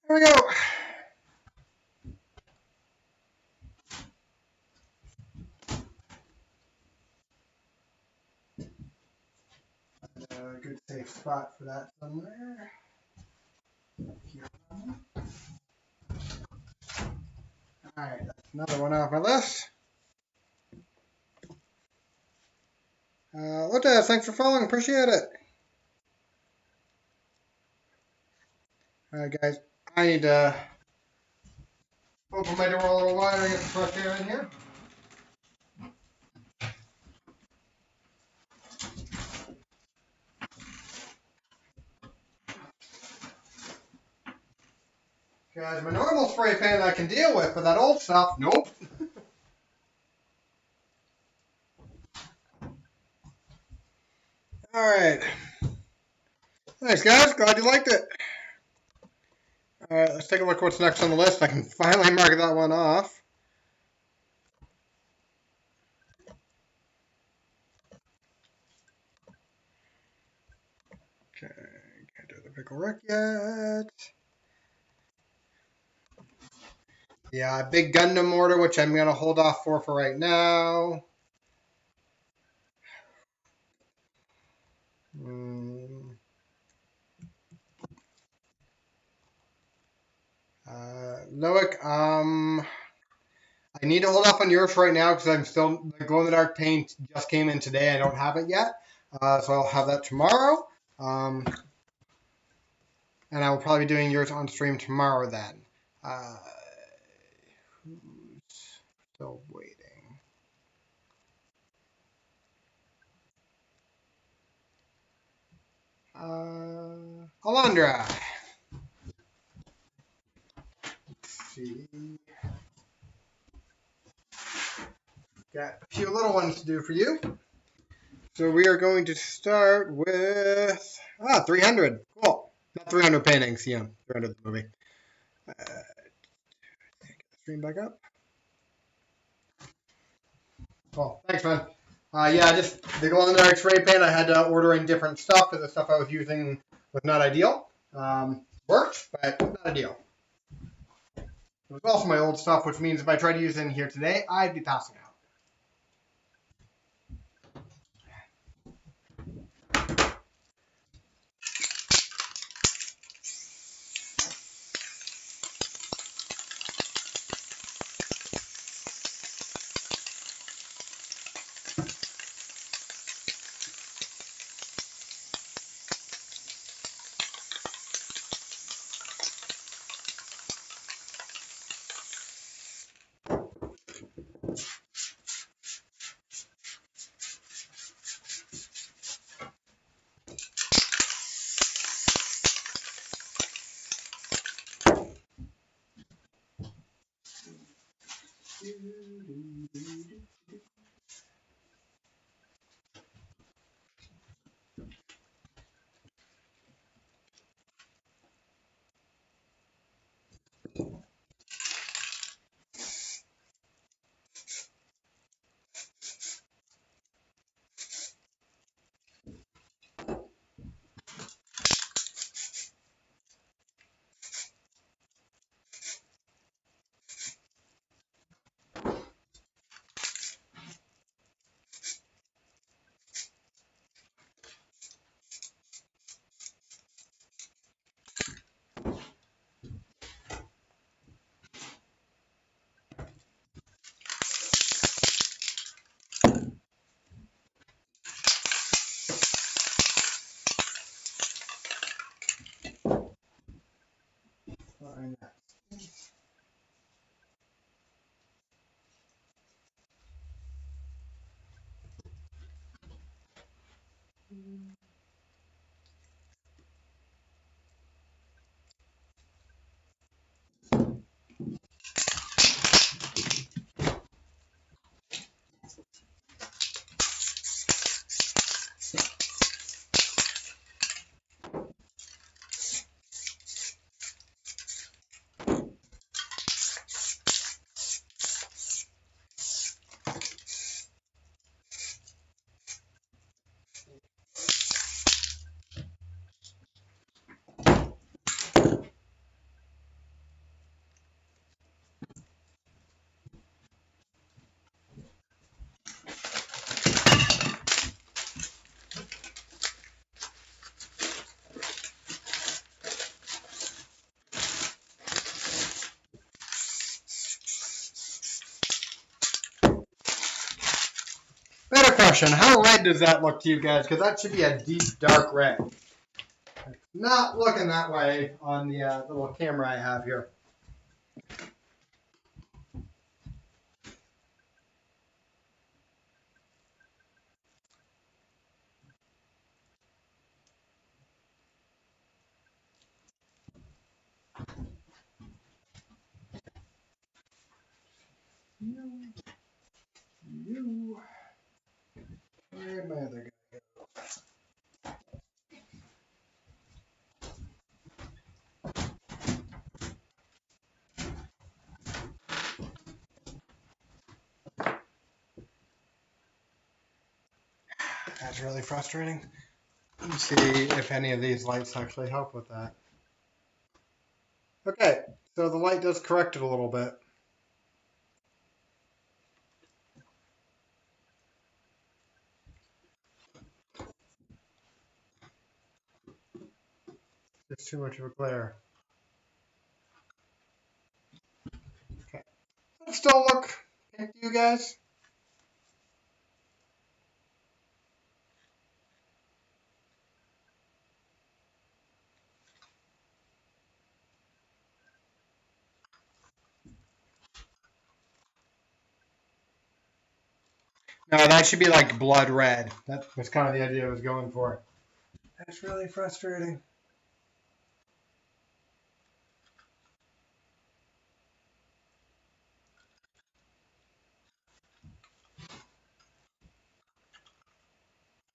There we go. A good safe spot for that somewhere. Here. Alright, that's another one off my list. Lotta, thanks for following. Appreciate it. Alright, guys. I need to open my door a little wider and get some fresh air in here. Guys, my normal spray paint I can deal with, but that old stuff, nope. Alright. Thanks, guys. Glad you liked it. Alright, let's take a look at what's next on the list. I can finally mark that one off. Okay, can't do the pickle Rick yet. Yeah, big Gundam order, which I'm going to hold off for right now. Loic, I need to hold off on yours right now because I'm still, the glow in the dark paint just came in today. I don't have it yet. So I'll have that tomorrow. And I will probably be doing yours on stream tomorrow then. Who's still waiting? Alondra. Let's see. Got a few little ones to do for you. So we are going to start with 300. Cool. Not 300 paintings, 300 the movie. Get the stream back up. Oh, thanks, man. Just the glow in the dark spray paint. I had to order in different stuff because the stuff I was using was not ideal. Worked, but not ideal. It was also my old stuff, which means if I tried to use it in here today, I'd be passing out. Quick question, how red does that look to you guys? Because that should be a deep, dark red. Not looking that way on the little camera I have here. Where'd my other guy go? That's really frustrating. Let's see if any of these lights actually help with that. Okay, so the light does correct it a little bit. It's too much of a glare. Okay. Does it still look pink to you guys? No, that should be like blood red. That was kind of the idea I was going for. That's really frustrating.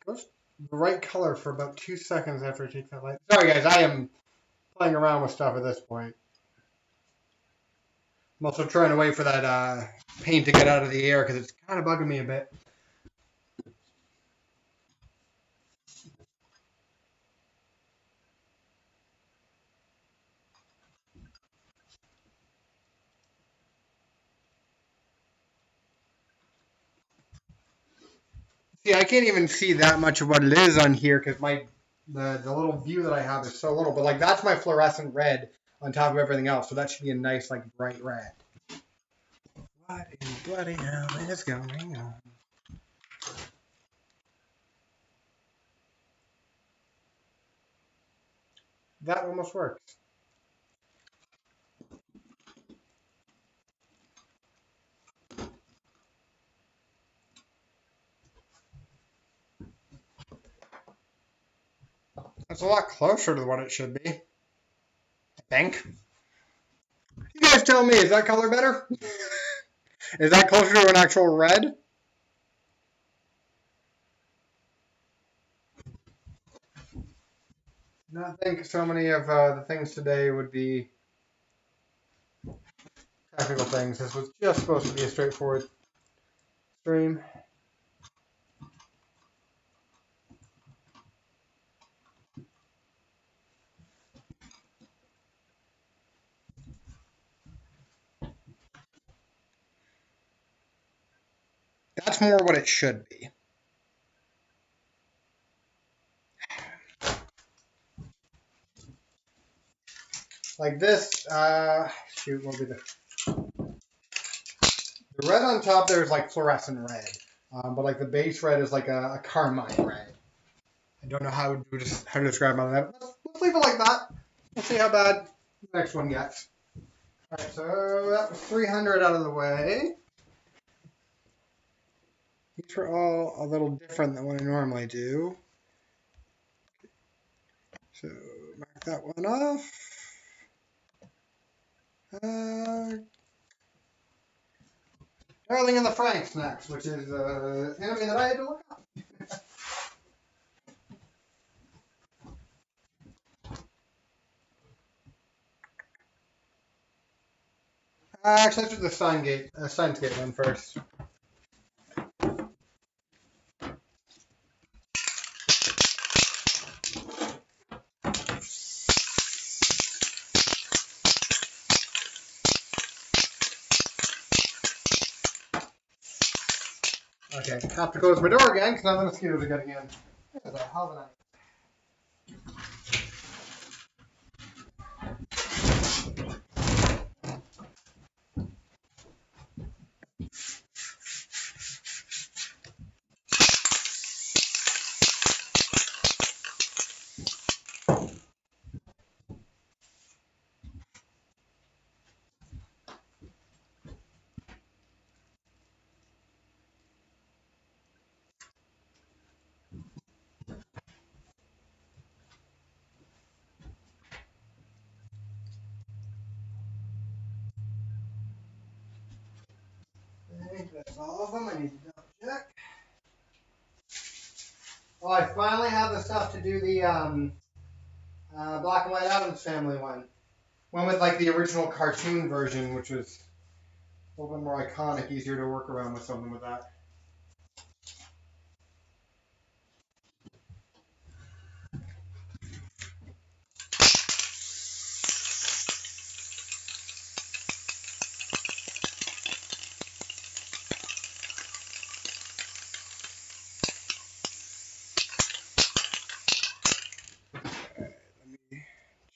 Goes the right color for about 2 seconds after I take that light. Sorry guys, I am playing around with stuff at this point. I'm also trying to wait for that paint to get out of the air because it's kind of bugging me a bit. See, I can't even see that much of what it is on here because the little view that I have is so little. But like that's my fluorescent red on top of everything else, so that should be a nice like bright red. What in bloody hell is going on? That almost works. That's a lot closer to what it should be. I think. You guys tell me, is that color better? Is that closer to an actual red? Not think so many of the things today would be technical things. This was just supposed to be a straightforward stream. That's more what it should be. Like this, shoot, what would be the red on top there is like fluorescent red. But like the base red is like a carmine red. I don't know how to describe that. Let's leave it like that. We'll see how bad the next one gets. Alright, so that was 300 out of the way. These were all a little different than what I normally do. So mark that one off. Darling in the Franxx next, which is an enemy that I had to look up. Actually, let's do the Steins Gate one first. Okay, have to close my door again because now the mosquitoes are getting in. There's a hell of a night. that's all of them. I need to double check. Oh, I finally have the stuff to do the Black and White Addams Family one. One with like the original cartoon version, which was a little bit more iconic, easier to work around with something with that.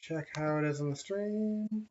Check how it is on the stream.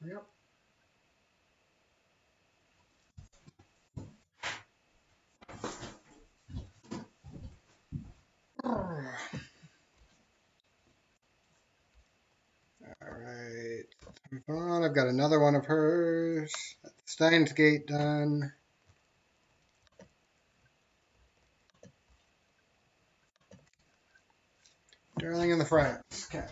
Yep. Alright. Move on. I've got another one of hers. Steins Gate done. Darling in the France. Okay.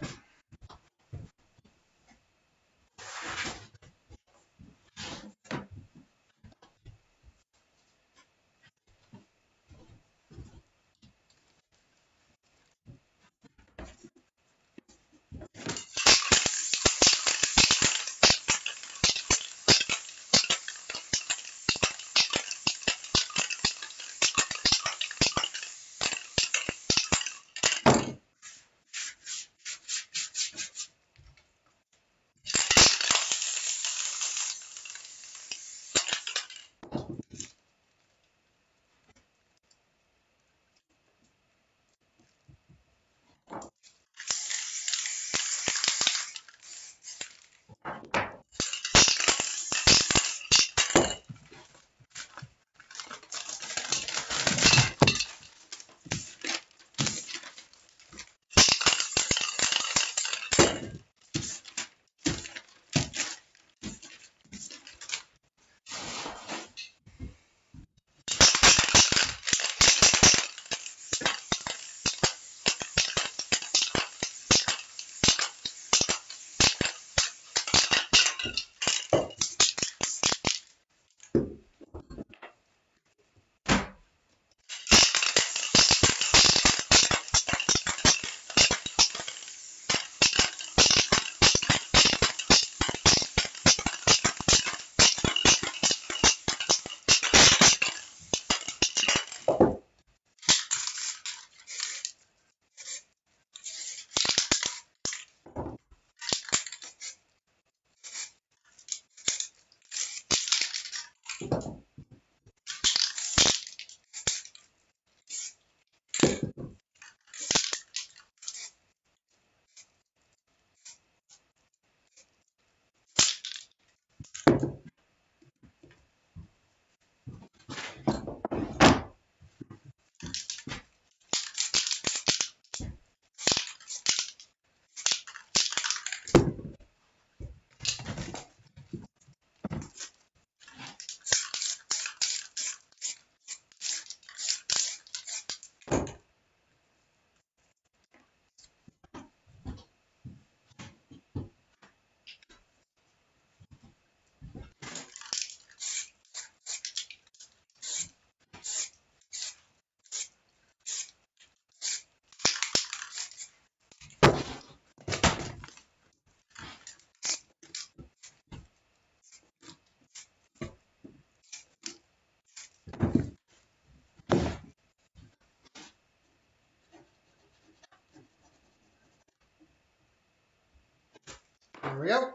There we go.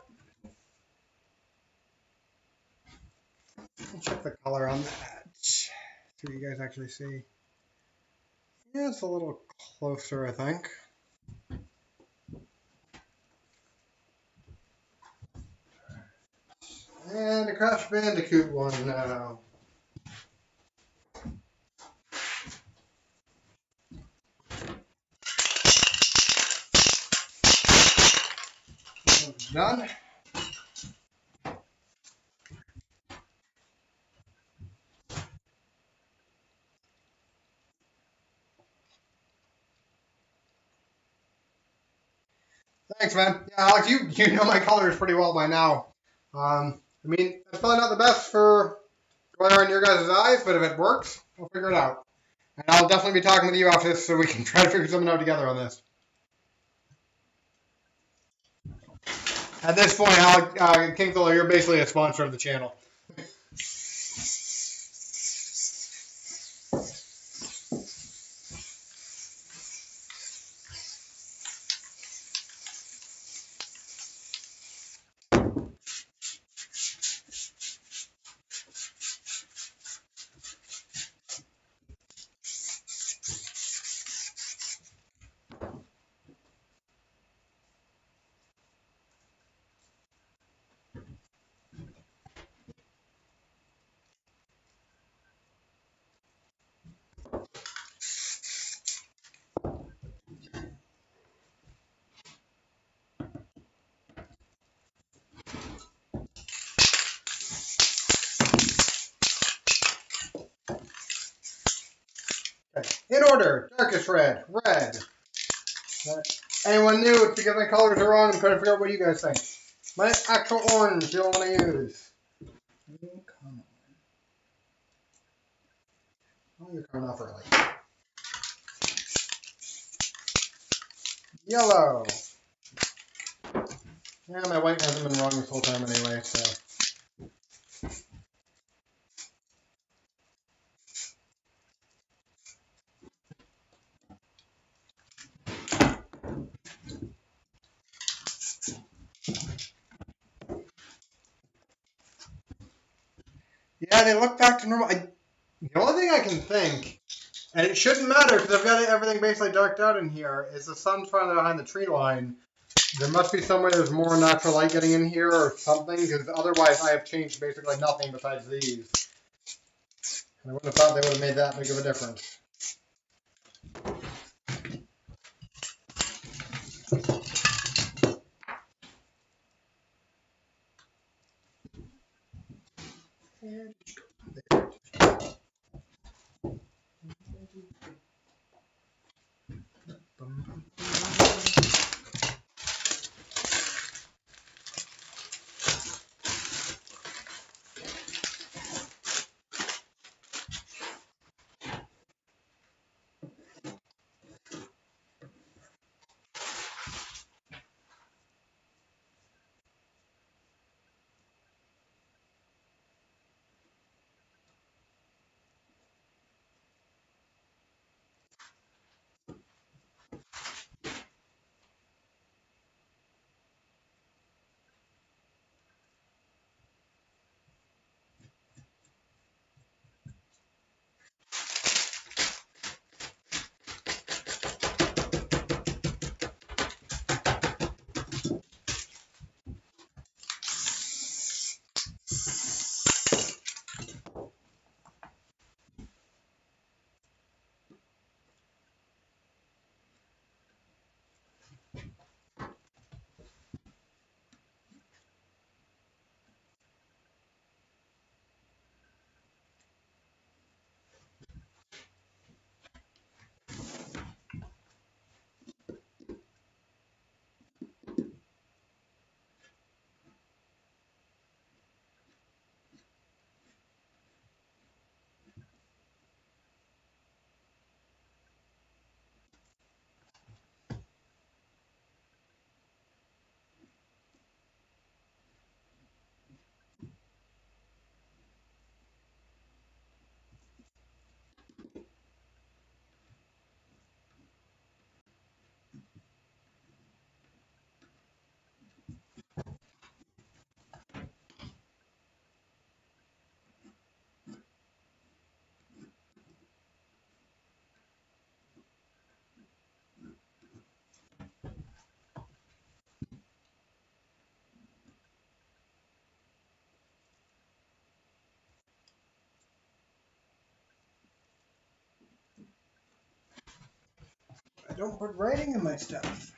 Check the color on that. See what you guys actually see. Yeah, it's a little closer, I think. And the Crash Bandicoot one now. Done. Thanks, man. Yeah, Alex, you know my colors pretty well by now. I mean, it's probably not the best for going on your guys' eyes, but if it works, we'll figure it out. And I'll definitely be talking with you after this so we can try to figure something out together on this. At this point, Kingthiller, you're basically a sponsor of the channel. In order, darkest red, red. Anyone new? It's because my colors are wrong. I'm trying to figure out what you guys think. My actual orange you don't want to use. Oh, come on. Oh, you're coming off early. Yellow. Yeah, my white hasn't been wrong this whole time anyway, so. Yeah, they look back to normal. The only thing I can think, and it shouldn't matter because I've got everything basically darked out in here, is the sun's finally behind the tree line. There must be somewhere there's more natural light getting in here or something, because otherwise I have changed basically nothing besides these. And I wouldn't have thought they would have made that big of a difference. don't put writing in my stuff.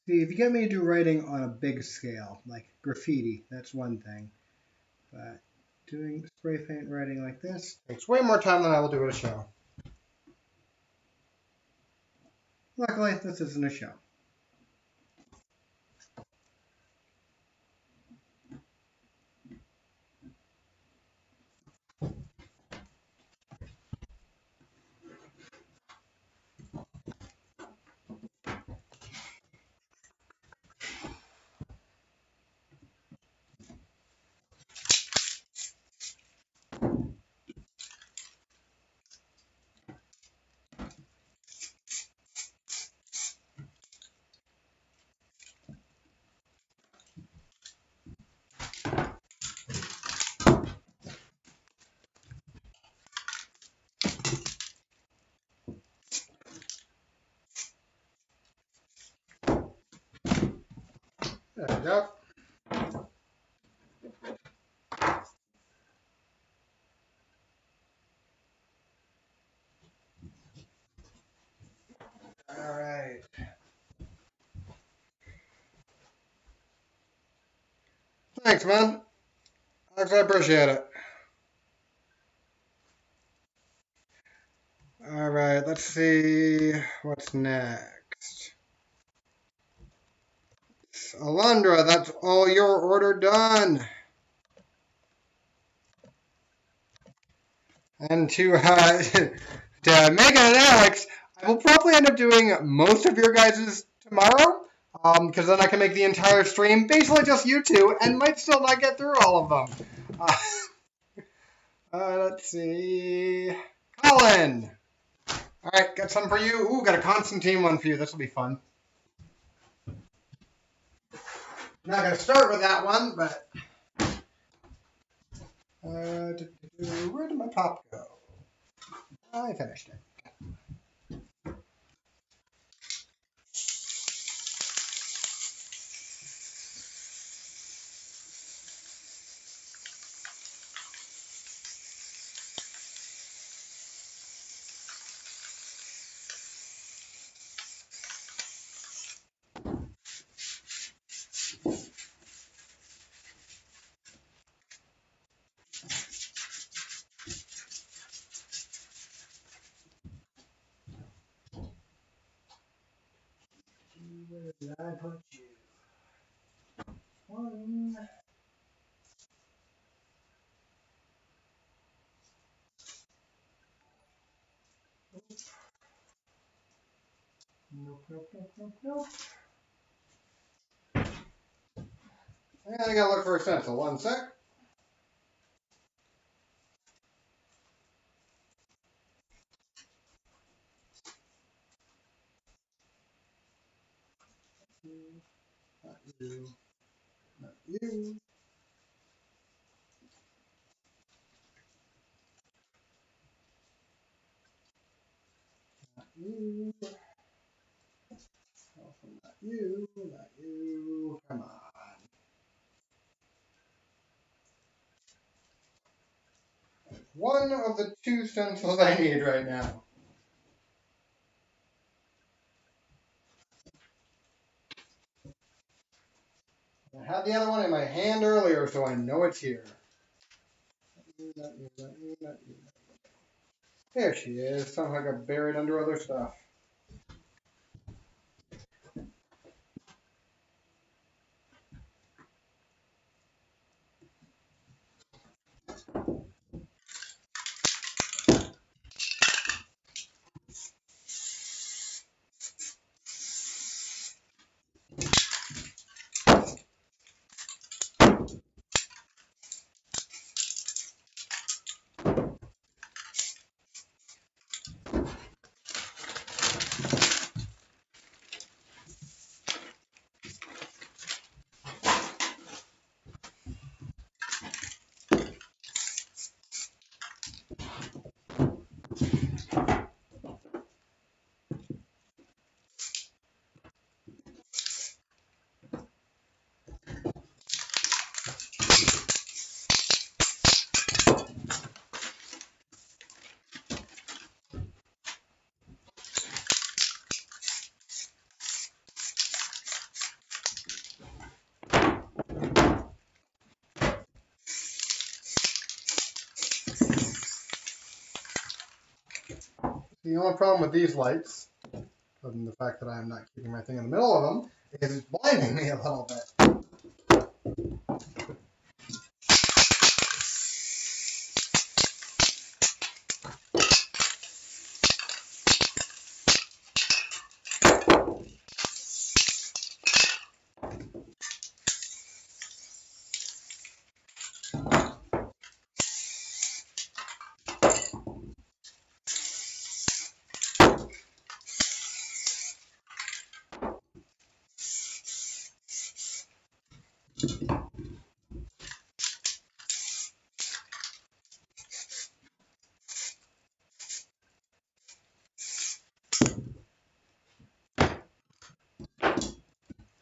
See, if you get me to do writing on a big scale, like graffiti, that's one thing. But doing spray paint writing like this takes way more time than I will do at a show. Luckily, this isn't a show. There we go. All right. Thanks, man. Thanks, I appreciate it. All right, let's see what's next. Alondra, that's all your order done. And to Megan and Alex, I will probably end up doing most of your guys' tomorrow, because then I can make the entire stream basically just you two, and might still not get through all of them. Let's see, Colin. All right, got some for you. Ooh, got a Constantine one for you. This will be fun. Not gonna start with that one, but where did my pop go? I finished it. Where did I put you? One. Nope, nope, nope, nope, nope. I gotta look for a stencil. One sec. Not you. Not you. Not you. Also not you. Not you. Come on. One of the two stencils I need right now. I had the other one in my hand earlier, so I know it's here. Not you, not you, not you, not you. There she is. Somehow I got buried under other stuff. The only problem with these lights, other than the fact that I'm not keeping my thing in the middle of them, is it's blinding me a little bit.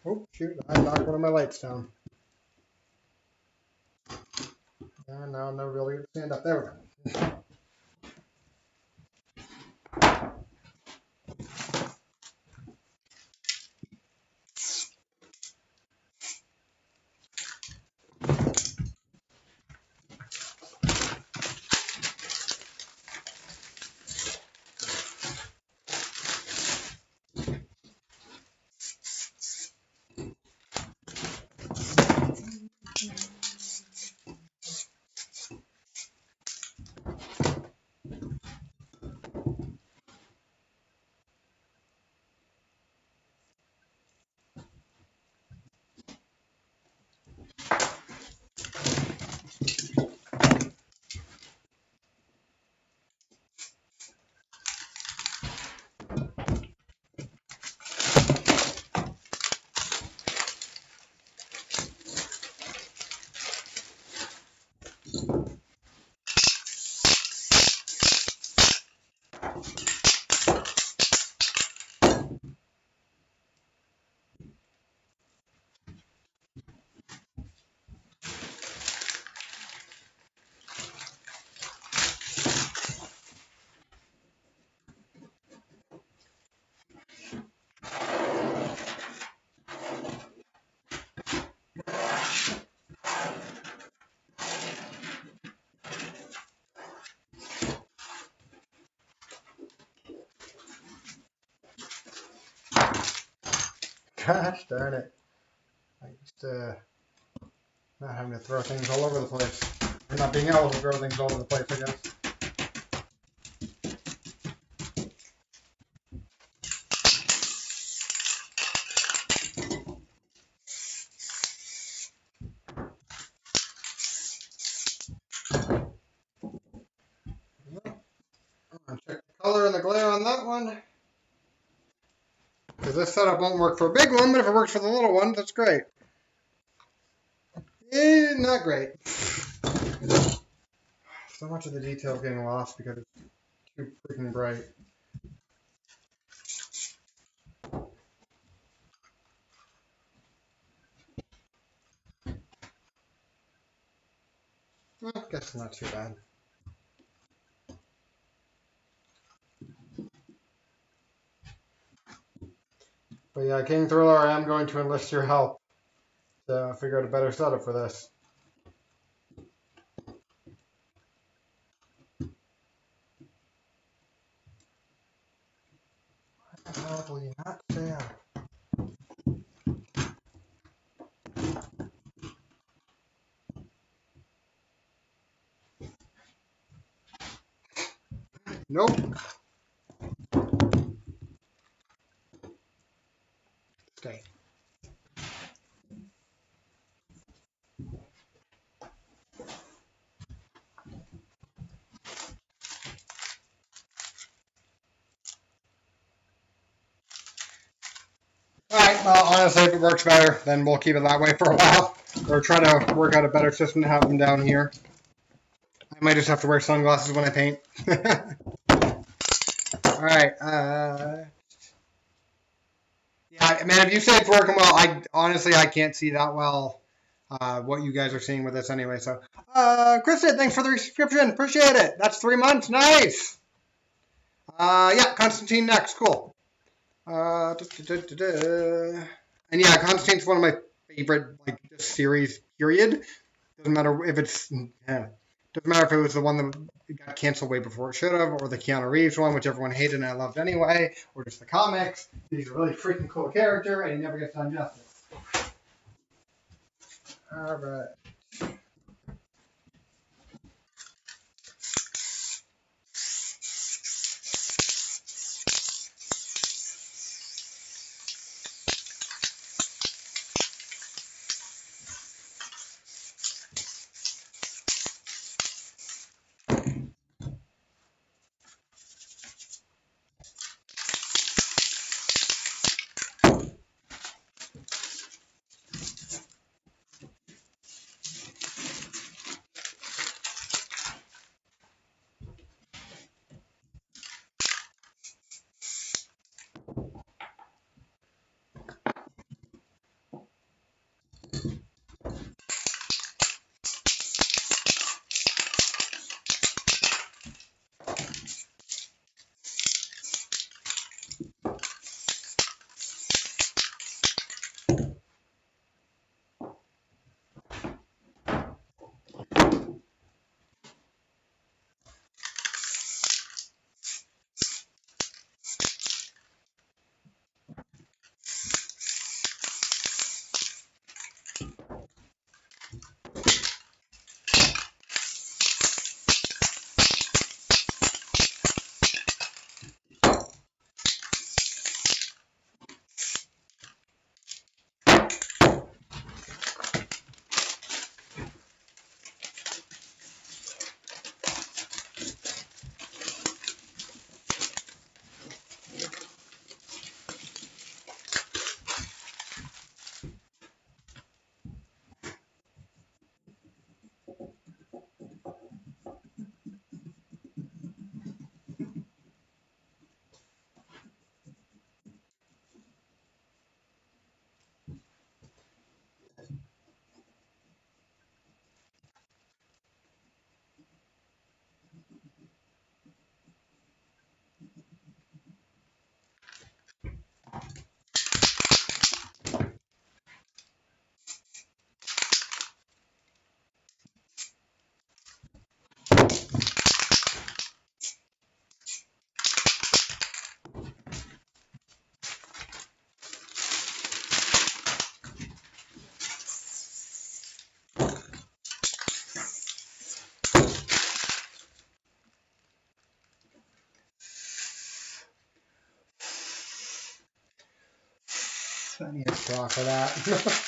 Oh, shoot, I knocked one of my lights down. And now I'm never be able to get to stand up. There we go. Gosh darn it. I used to not having to throw things all over the place. Or not being able to throw things all over the place, I guess. I'm going to check the color and the glare on that one. Because this setup won't work for a big one, but if it works for the little one, that's great. Not great. So much of the detail is getting lost because it's too freaking bright. Well, I guess it's not too bad. But yeah, King Thriller, I am going to enlist your help to figure out a better setup for this. Probably not there. Nope. Stay. Alright, well, honestly, if it works better, then we'll keep it that way for a while. Or try to work out a better system to have them down here. I might just have to wear sunglasses when I paint. Alright, yeah, man, if you say it's working well, I can't see that well what you guys are seeing with this anyway. So, Kristen, thanks for the subscription. Appreciate it. That's 3 months. Nice. Yeah, Constantine next. Cool. And yeah, Constantine's one of my favorite series. Period. Doesn't matter if it's doesn't matter if it was the one that got canceled way before it should have, or the Keanu Reeves one, which everyone hated and I loved anyway, or just the comics. He's a really freaking cool character, and he never gets done justice. All right. I need a straw for that.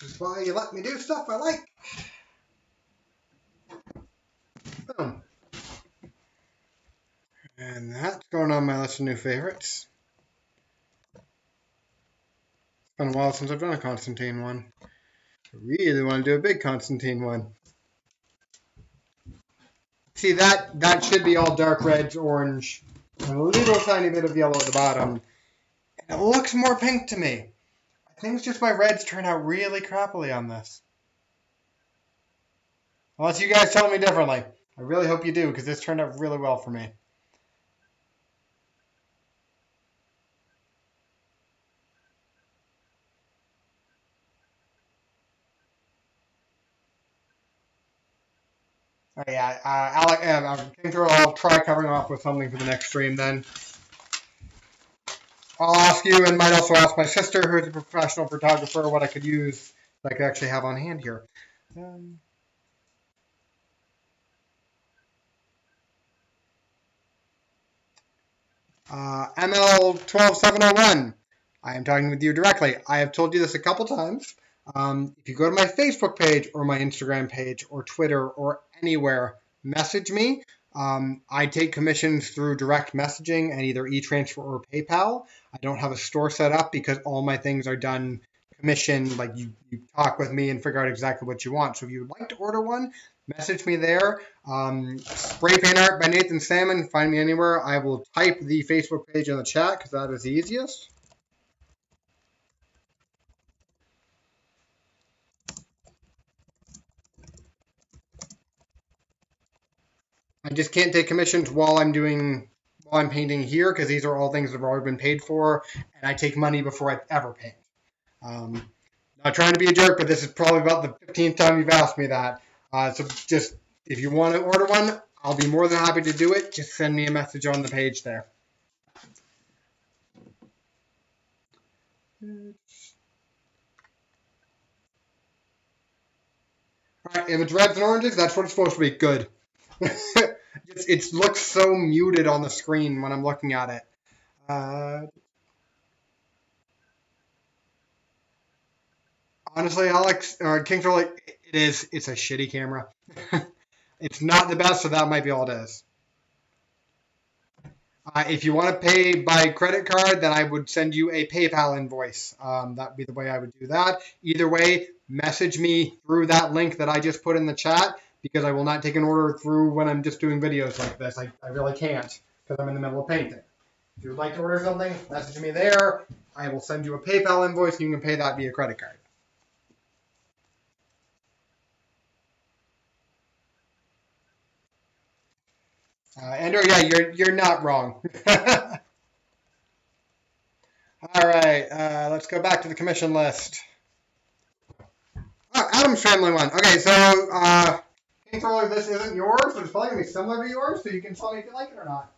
This is why you let me do stuff I like. Boom. And that's going on my list of new favorites. It's been a while since I've done a Constantine one. I really want to do a big Constantine one. See, that should be all dark reds, orange, and a little tiny bit of yellow at the bottom. And it looks more pink to me. I think it's just my reds turn out really crappily on this. Unless you guys tell me differently. I really hope you do, because this turned out really well for me. Oh, yeah, I'll try covering off with something for the next stream then. I'll ask you, and might also ask my sister, who's a professional photographer, what I could use that I could actually have on hand here. ML12701. I am talking with you directly. I have told you this a couple times. If you go to my Facebook page or my Instagram page or Twitter or anywhere, message me. I take commissions through direct messaging and either e-transfer or PayPal. I don't have a store set up because all my things are done commission. Like you talk with me and figure out exactly what you want. So if you would like to order one, message me there. Spray paint art by Nathan Salmon. Find me anywhere. I will type the Facebook page in the chat because that is the easiest. I just can't take commissions while I'm painting here because these are all things that have already been paid for, and I take money before I ever paint. Not trying to be a jerk, but this is probably about the 15th time you've asked me that. So just if you want to order one, I'll be more than happy to do it. Just send me a message on the page there. All right, if it's reds and oranges, that's what it's supposed to be. Good. It looks so muted on the screen when I'm looking at it. Honestly, Alex, King's Roll, it's a shitty camera. It's not the best, so that might be all it is. If you want to pay by credit card, then I would send you a PayPal invoice. That would be the way I would do that. Either way, message me through that link that I just put in the chat, because I will not take an order through when I'm just doing videos like this. I really can't, because I'm in the middle of painting. If you would like to order something, message me there. I will send you a PayPal invoice, and you can pay that via credit card. Andrew, yeah, you're not wrong. All right, let's go back to the commission list. Oh, Adam's family one. Okay, so Controller, this isn't yours, but it's probably gonna be similar to yours, so you can tell me if you like it or not.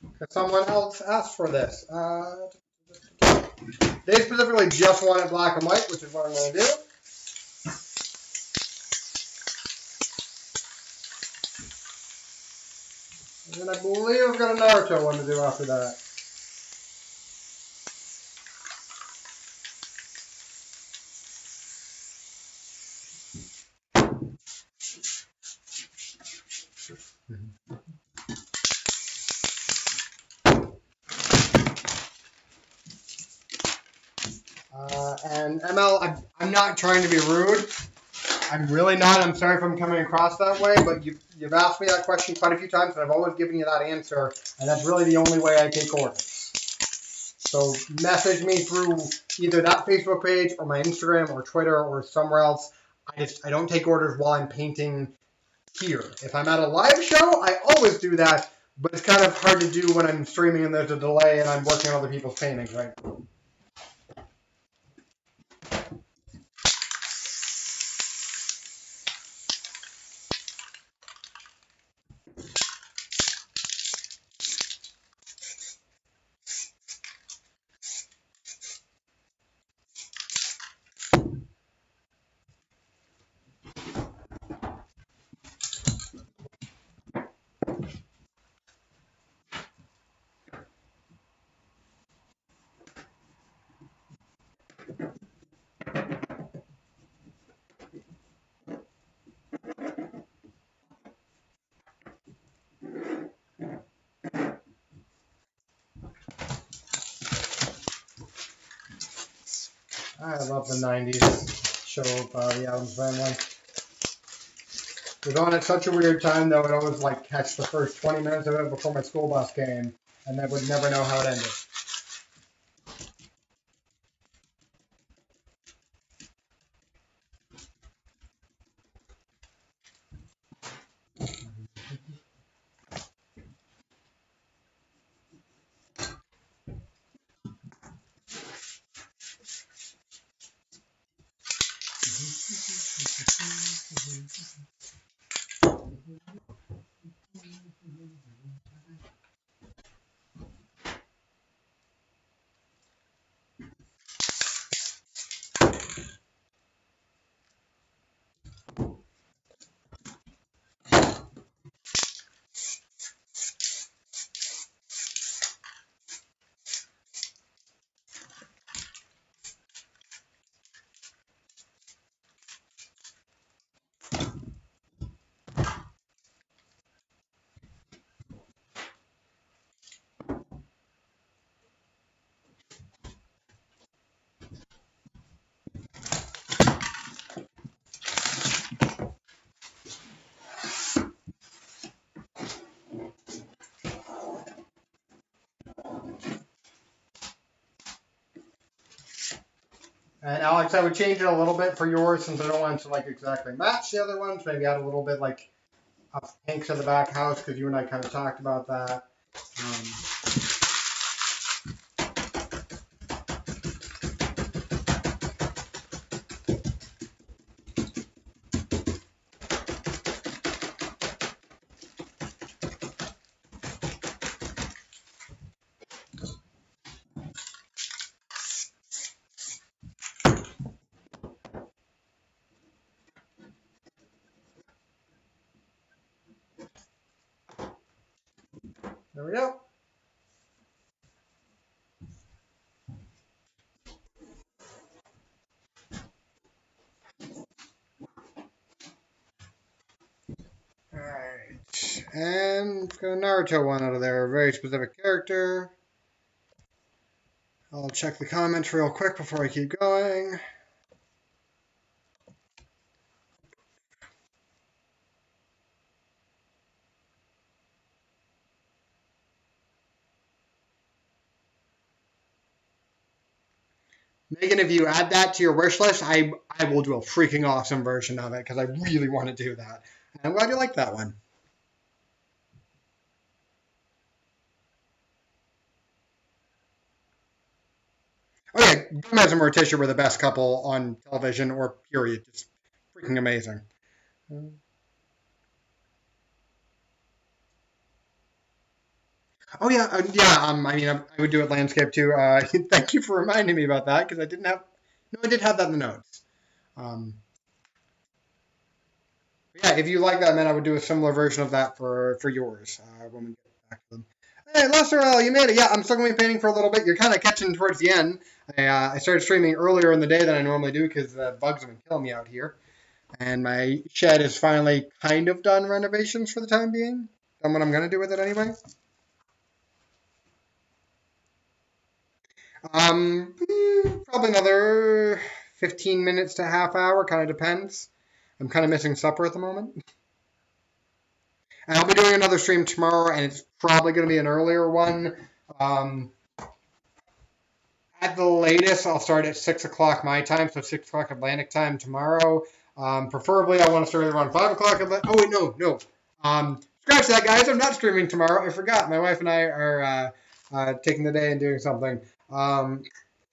Because someone else asked for this. They specifically just wanted black and white, which is what I'm gonna do. And then I believe I've got a Naruto one to do after that. And ML, I'm not trying to be rude. I'm really not. I'm sorry if I'm coming across that way, but you've asked me that question quite a few times, and I've always given you that answer, and that's really the only way I take orders. So message me through either that Facebook page or my Instagram or Twitter or somewhere else. I don't take orders while I'm painting here. If I'm at a live show, I always do that, but it's kind of hard to do when I'm streaming and there's a delay and I'm working on other people's paintings, right? I love the 90s show of the Addams Family. It was on at such a weird time, though. I'd always catch the first 20 minutes of it before my school bus came, and then would never know how it ended. And Alex, I would change it a little bit for yours since I don't want it to exactly match the other ones. Maybe add a little bit of pink to the back house because you and I kind of talked about that. There we go. And let's get a Naruto one out of there. A very specific character. I'll check the comments real quick before I keep going. Megan, if you add that to your wish list, I will do a freaking awesome version of it because I really want to do that. And I'm glad you like that one. Oh yeah, Gomez and Morticia were the best couple on television or period. Just freaking amazing. Oh yeah, yeah. I mean, I would do it landscape too. Thank you for reminding me about that because I didn't have. No, I did have that in the notes. Um, yeah, if you like that, man, I would do a similar version of that for yours when we get back to them. Hey, Lester, you made it. Yeah, I'm still going to be painting for a little bit. You're kind of catching towards the end. I started streaming earlier in the day than I normally do because bugs have been killing me out here. And my shed is finally kind of done renovations for the time being. Done what I'm going to do with it anyway. Probably another 15 minutes to a half hour, kind of depends. I'm kind of missing supper at the moment. And I'll be doing another stream tomorrow, and it's probably going to be an earlier one. Um, at the latest, I'll start at 6 o'clock my time, so 6 o'clock Atlantic time tomorrow. Preferably, I want to start around 5 o'clock. Oh, wait, no. Scratch that, guys. I'm not streaming tomorrow. I forgot. My wife and I are taking the day and doing something.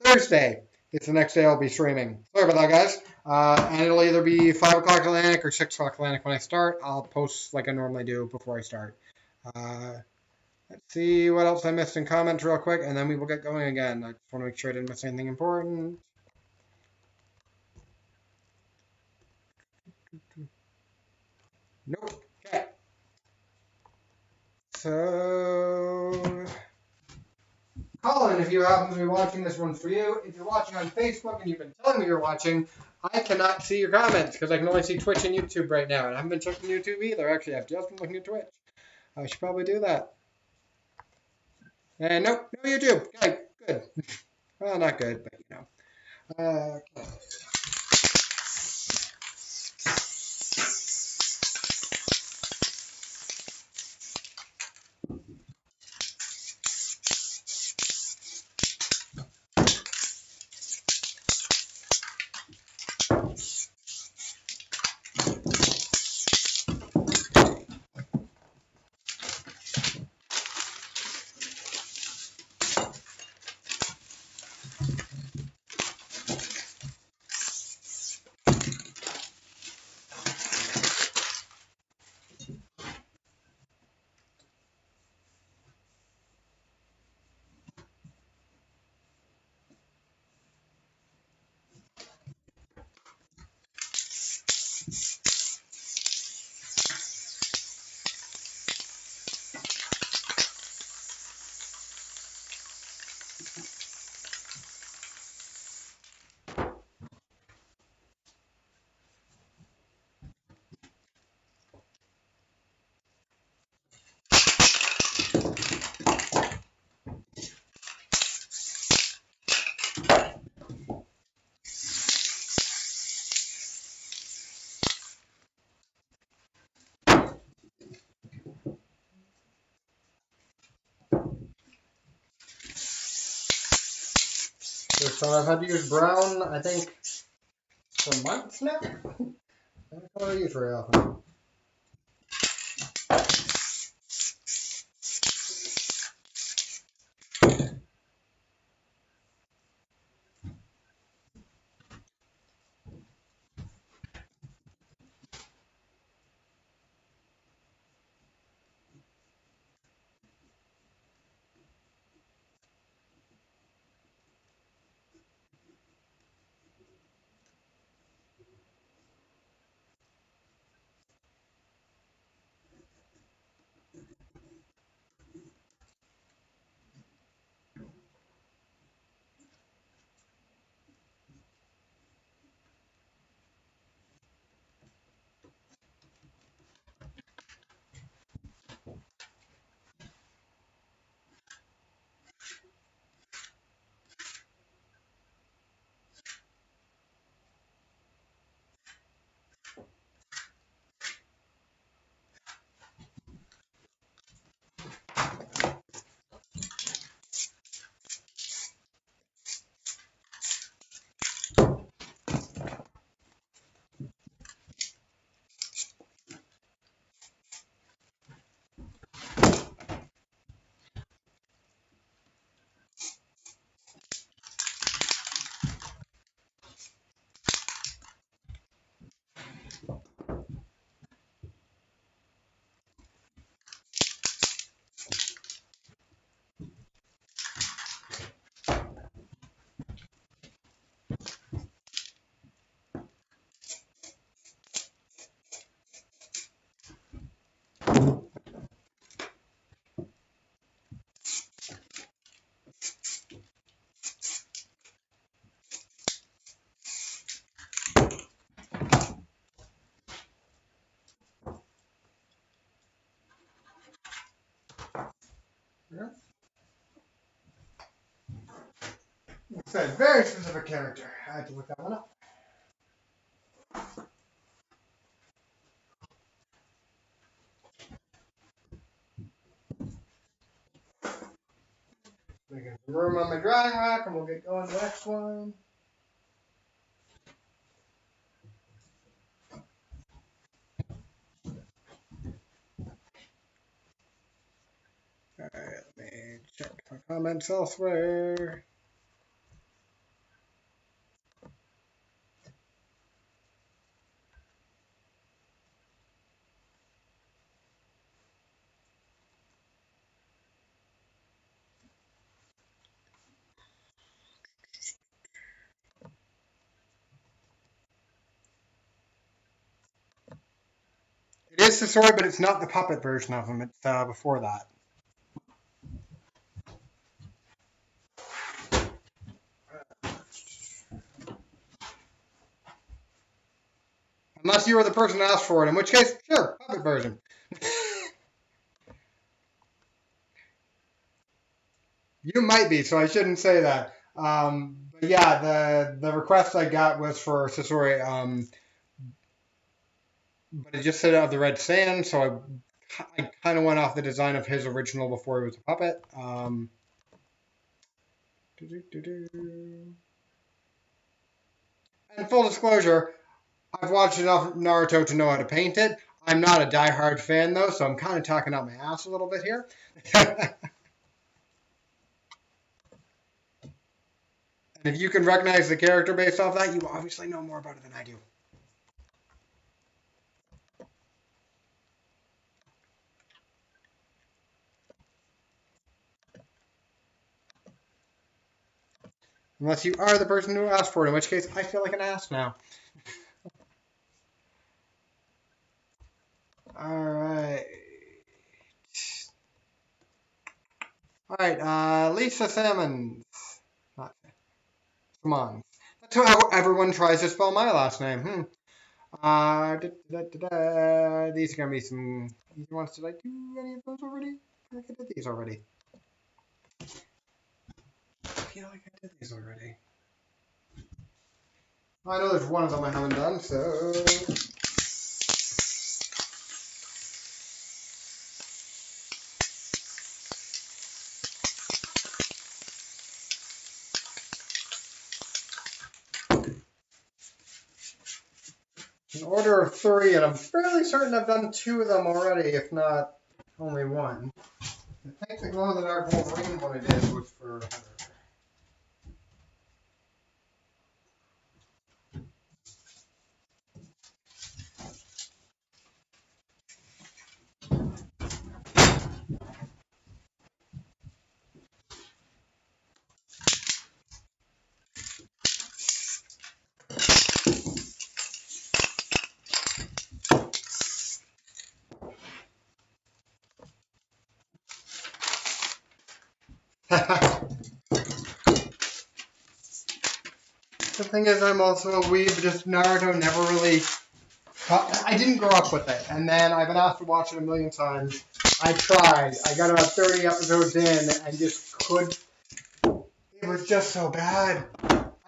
Thursday. It's the next day I'll be streaming. Sorry about that, guys. And it'll either be 5 o'clock Atlantic or 6 o'clock Atlantic when I start. I'll post like I normally do before I start. Let's see what else I missed in comments real quick, and then we will get going again. I just want to make sure I didn't miss anything important. Nope. Okay. So, Colin, if you happen to be watching, this one's for you. If you're watching on Facebook and you've been telling me you're watching, I cannot see your comments because I can only see Twitch and YouTube right now. And I haven't been checking YouTube either. Actually, I've just been looking at Twitch. I should probably do that. And nope, no YouTube. Okay, good. Well, not good, but you know. Okay. So I've had to use brown, I think, for months now. I don't know use very often. said, very specific character. I had to look that one up. Making some room on my drying rack, and we'll get going to the next one. Alright, let me check my comments elsewhere. It is the story, but it's not the puppet version of him. It's before that. Unless you were the person who asked for it, in which case, sure, puppet version. You might be, so I shouldn't say that. But yeah, the request I got was for Sasori, but it just said of the red sand, so I kind of went off the design of his original before he was a puppet. And full disclosure, I've watched enough Naruto to know how to paint it. I'm not a diehard fan though, so I'm kind of talking out my ass a little bit here. And if you can recognize the character based off that, you obviously know more about it than I do. Unless you are the person who asked for it, in which case I feel like an ass now. Alright. Alright, Lisa Salmon. Not Salmon. That's how everyone tries to spell my last name. These are going to be some easy ones. Did I do any of those already? I think I did these already. I feel like I did these already. I know there's one of them I haven't done, so... In order of 3, and I'm fairly certain I've done 2 of them already, if not only 1. I think the Glow in the Dark Wolverine one I did was for her. The thing is, I'm also a weeb, just Naruto never really... I didn't grow up with it, and then I've been asked to watch it a million times. I tried. I got about 30 episodes in, and just could... It was just so bad.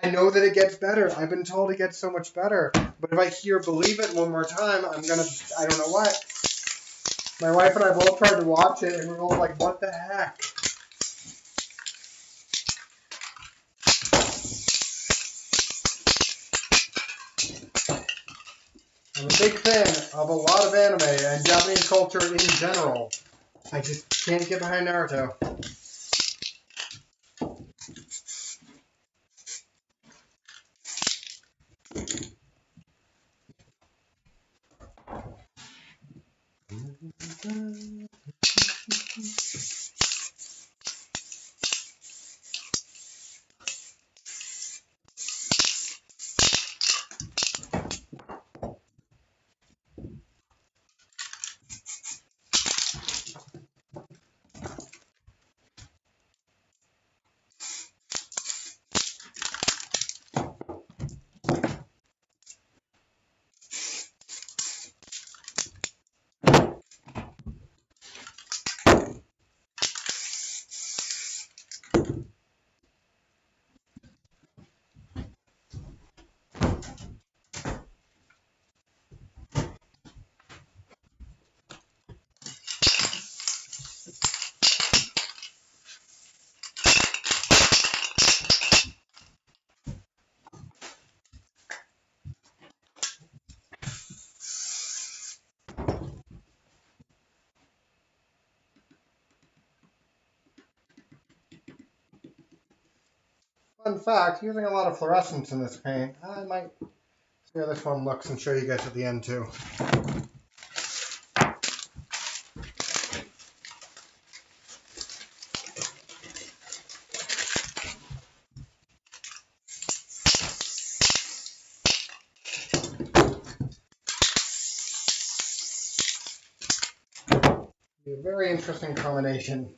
I know that it gets better. I've been told it gets so much better. But if I hear Believe It one more time, I'm gonna... I don't know what. My wife and I both tried to watch it, and we're both like, what the heck? I'm a big fan of a lot of anime and Japanese culture in general. I just can't get behind Naruto. Fun fact, using a lot of fluorescence in this paint. I might see how this one looks and show you guys at the end too. Be a very interesting combination.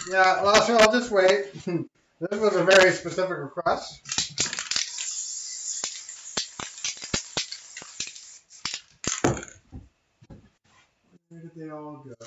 Yeah, well, so I'll just wait. This was a very specific request. Where did they all go?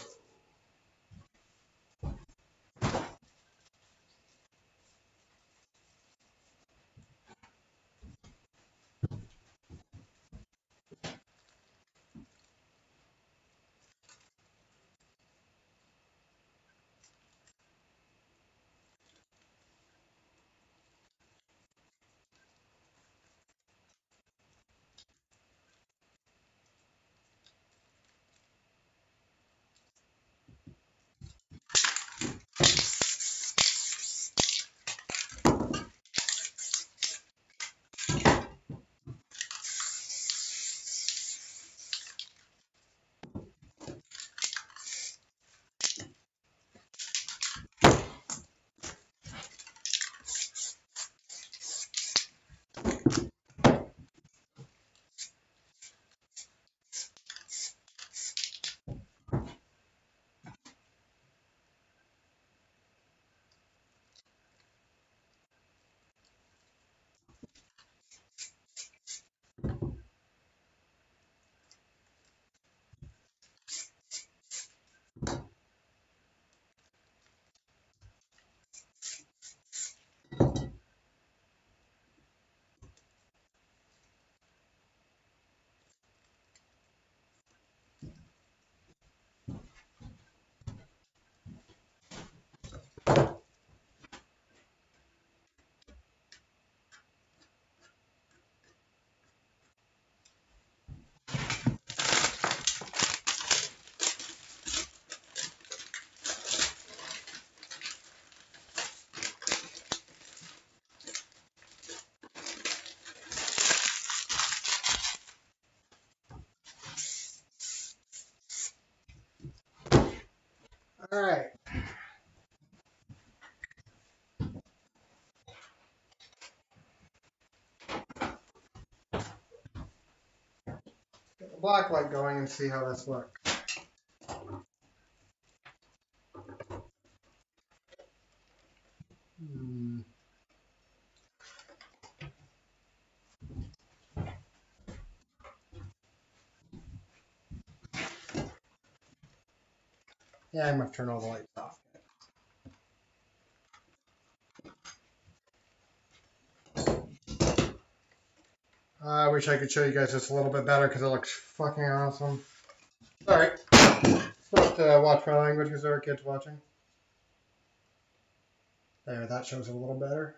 All right. Get the black light going and see how this looks. Yeah, I'm going to turn all the lights off. I wish I could show you guys this a little bit better because it looks fucking awesome. Sorry. Supposed to watch my language because there are kids watching. There, that shows it a little better.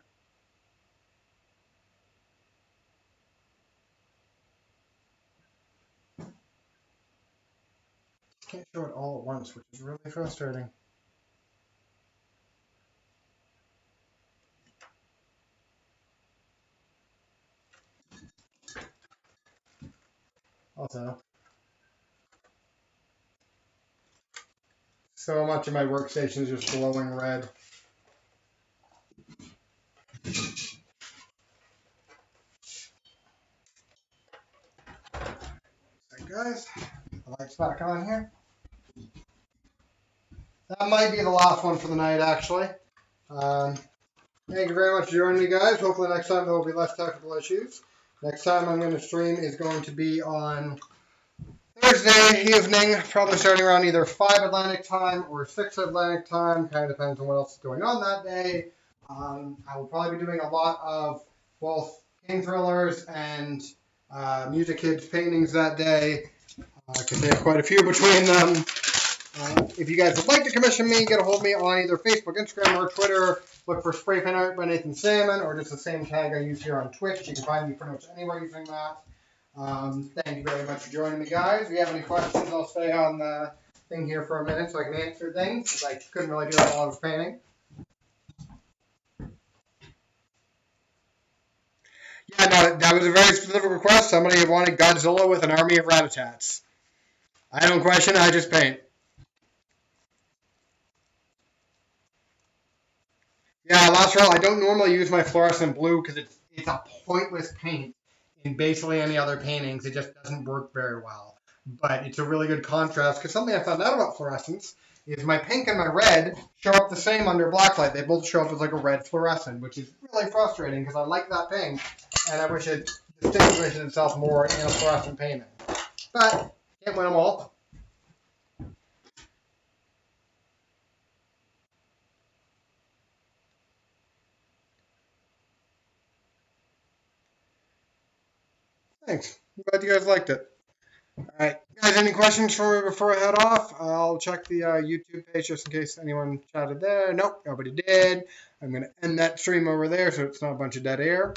Can't show it all at once, which is really frustrating. Also, so much of my workstation is just glowing red. So guys, the light's back on here. That might be the last one for the night, actually. Thank you very much for joining me, guys. Hopefully next time there will be less technical issues. Next time I'm going to stream is going to be on Thursday evening, probably starting around either 5 Atlantic time or 6 Atlantic time. Kind of depends on what else is going on that day. I will probably be doing a lot of both game thrillers and Music Kids paintings that day, because they have quite a few between them. If you guys would like to commission me, get a hold of me on either Facebook, Instagram, or Twitter. Look for Spray Paint Art by Nathan Salmon, or just the same tag I use here on Twitch. You can find me pretty much anywhere using that. Thank you very much for joining me, guys. If you have any questions, I'll stay on the thing here for a minute so I can answer things, because I couldn't really do a lot of painting. Yeah, no, that was a very specific request. Somebody wanted Godzilla with an army of rat-a-tats. I don't question it, I just paint. Yeah, last roll, I don't normally use my fluorescent blue because it's a pointless paint in basically any other paintings. It just doesn't work very well. But it's a really good contrast, because something I found out about fluorescence is my pink and my red show up the same under blacklight. They both show up as like a red fluorescent, which is really frustrating because I like that pink and I wish it distinguished itself more in a fluorescent painting. But can't win them all. Thanks. I'm glad you guys liked it. All right, guys, any questions for me before I head off? I'll check the YouTube page just in case anyone chatted there. Nope, nobody did. I'm going to end that stream over there so it's not a bunch of dead air.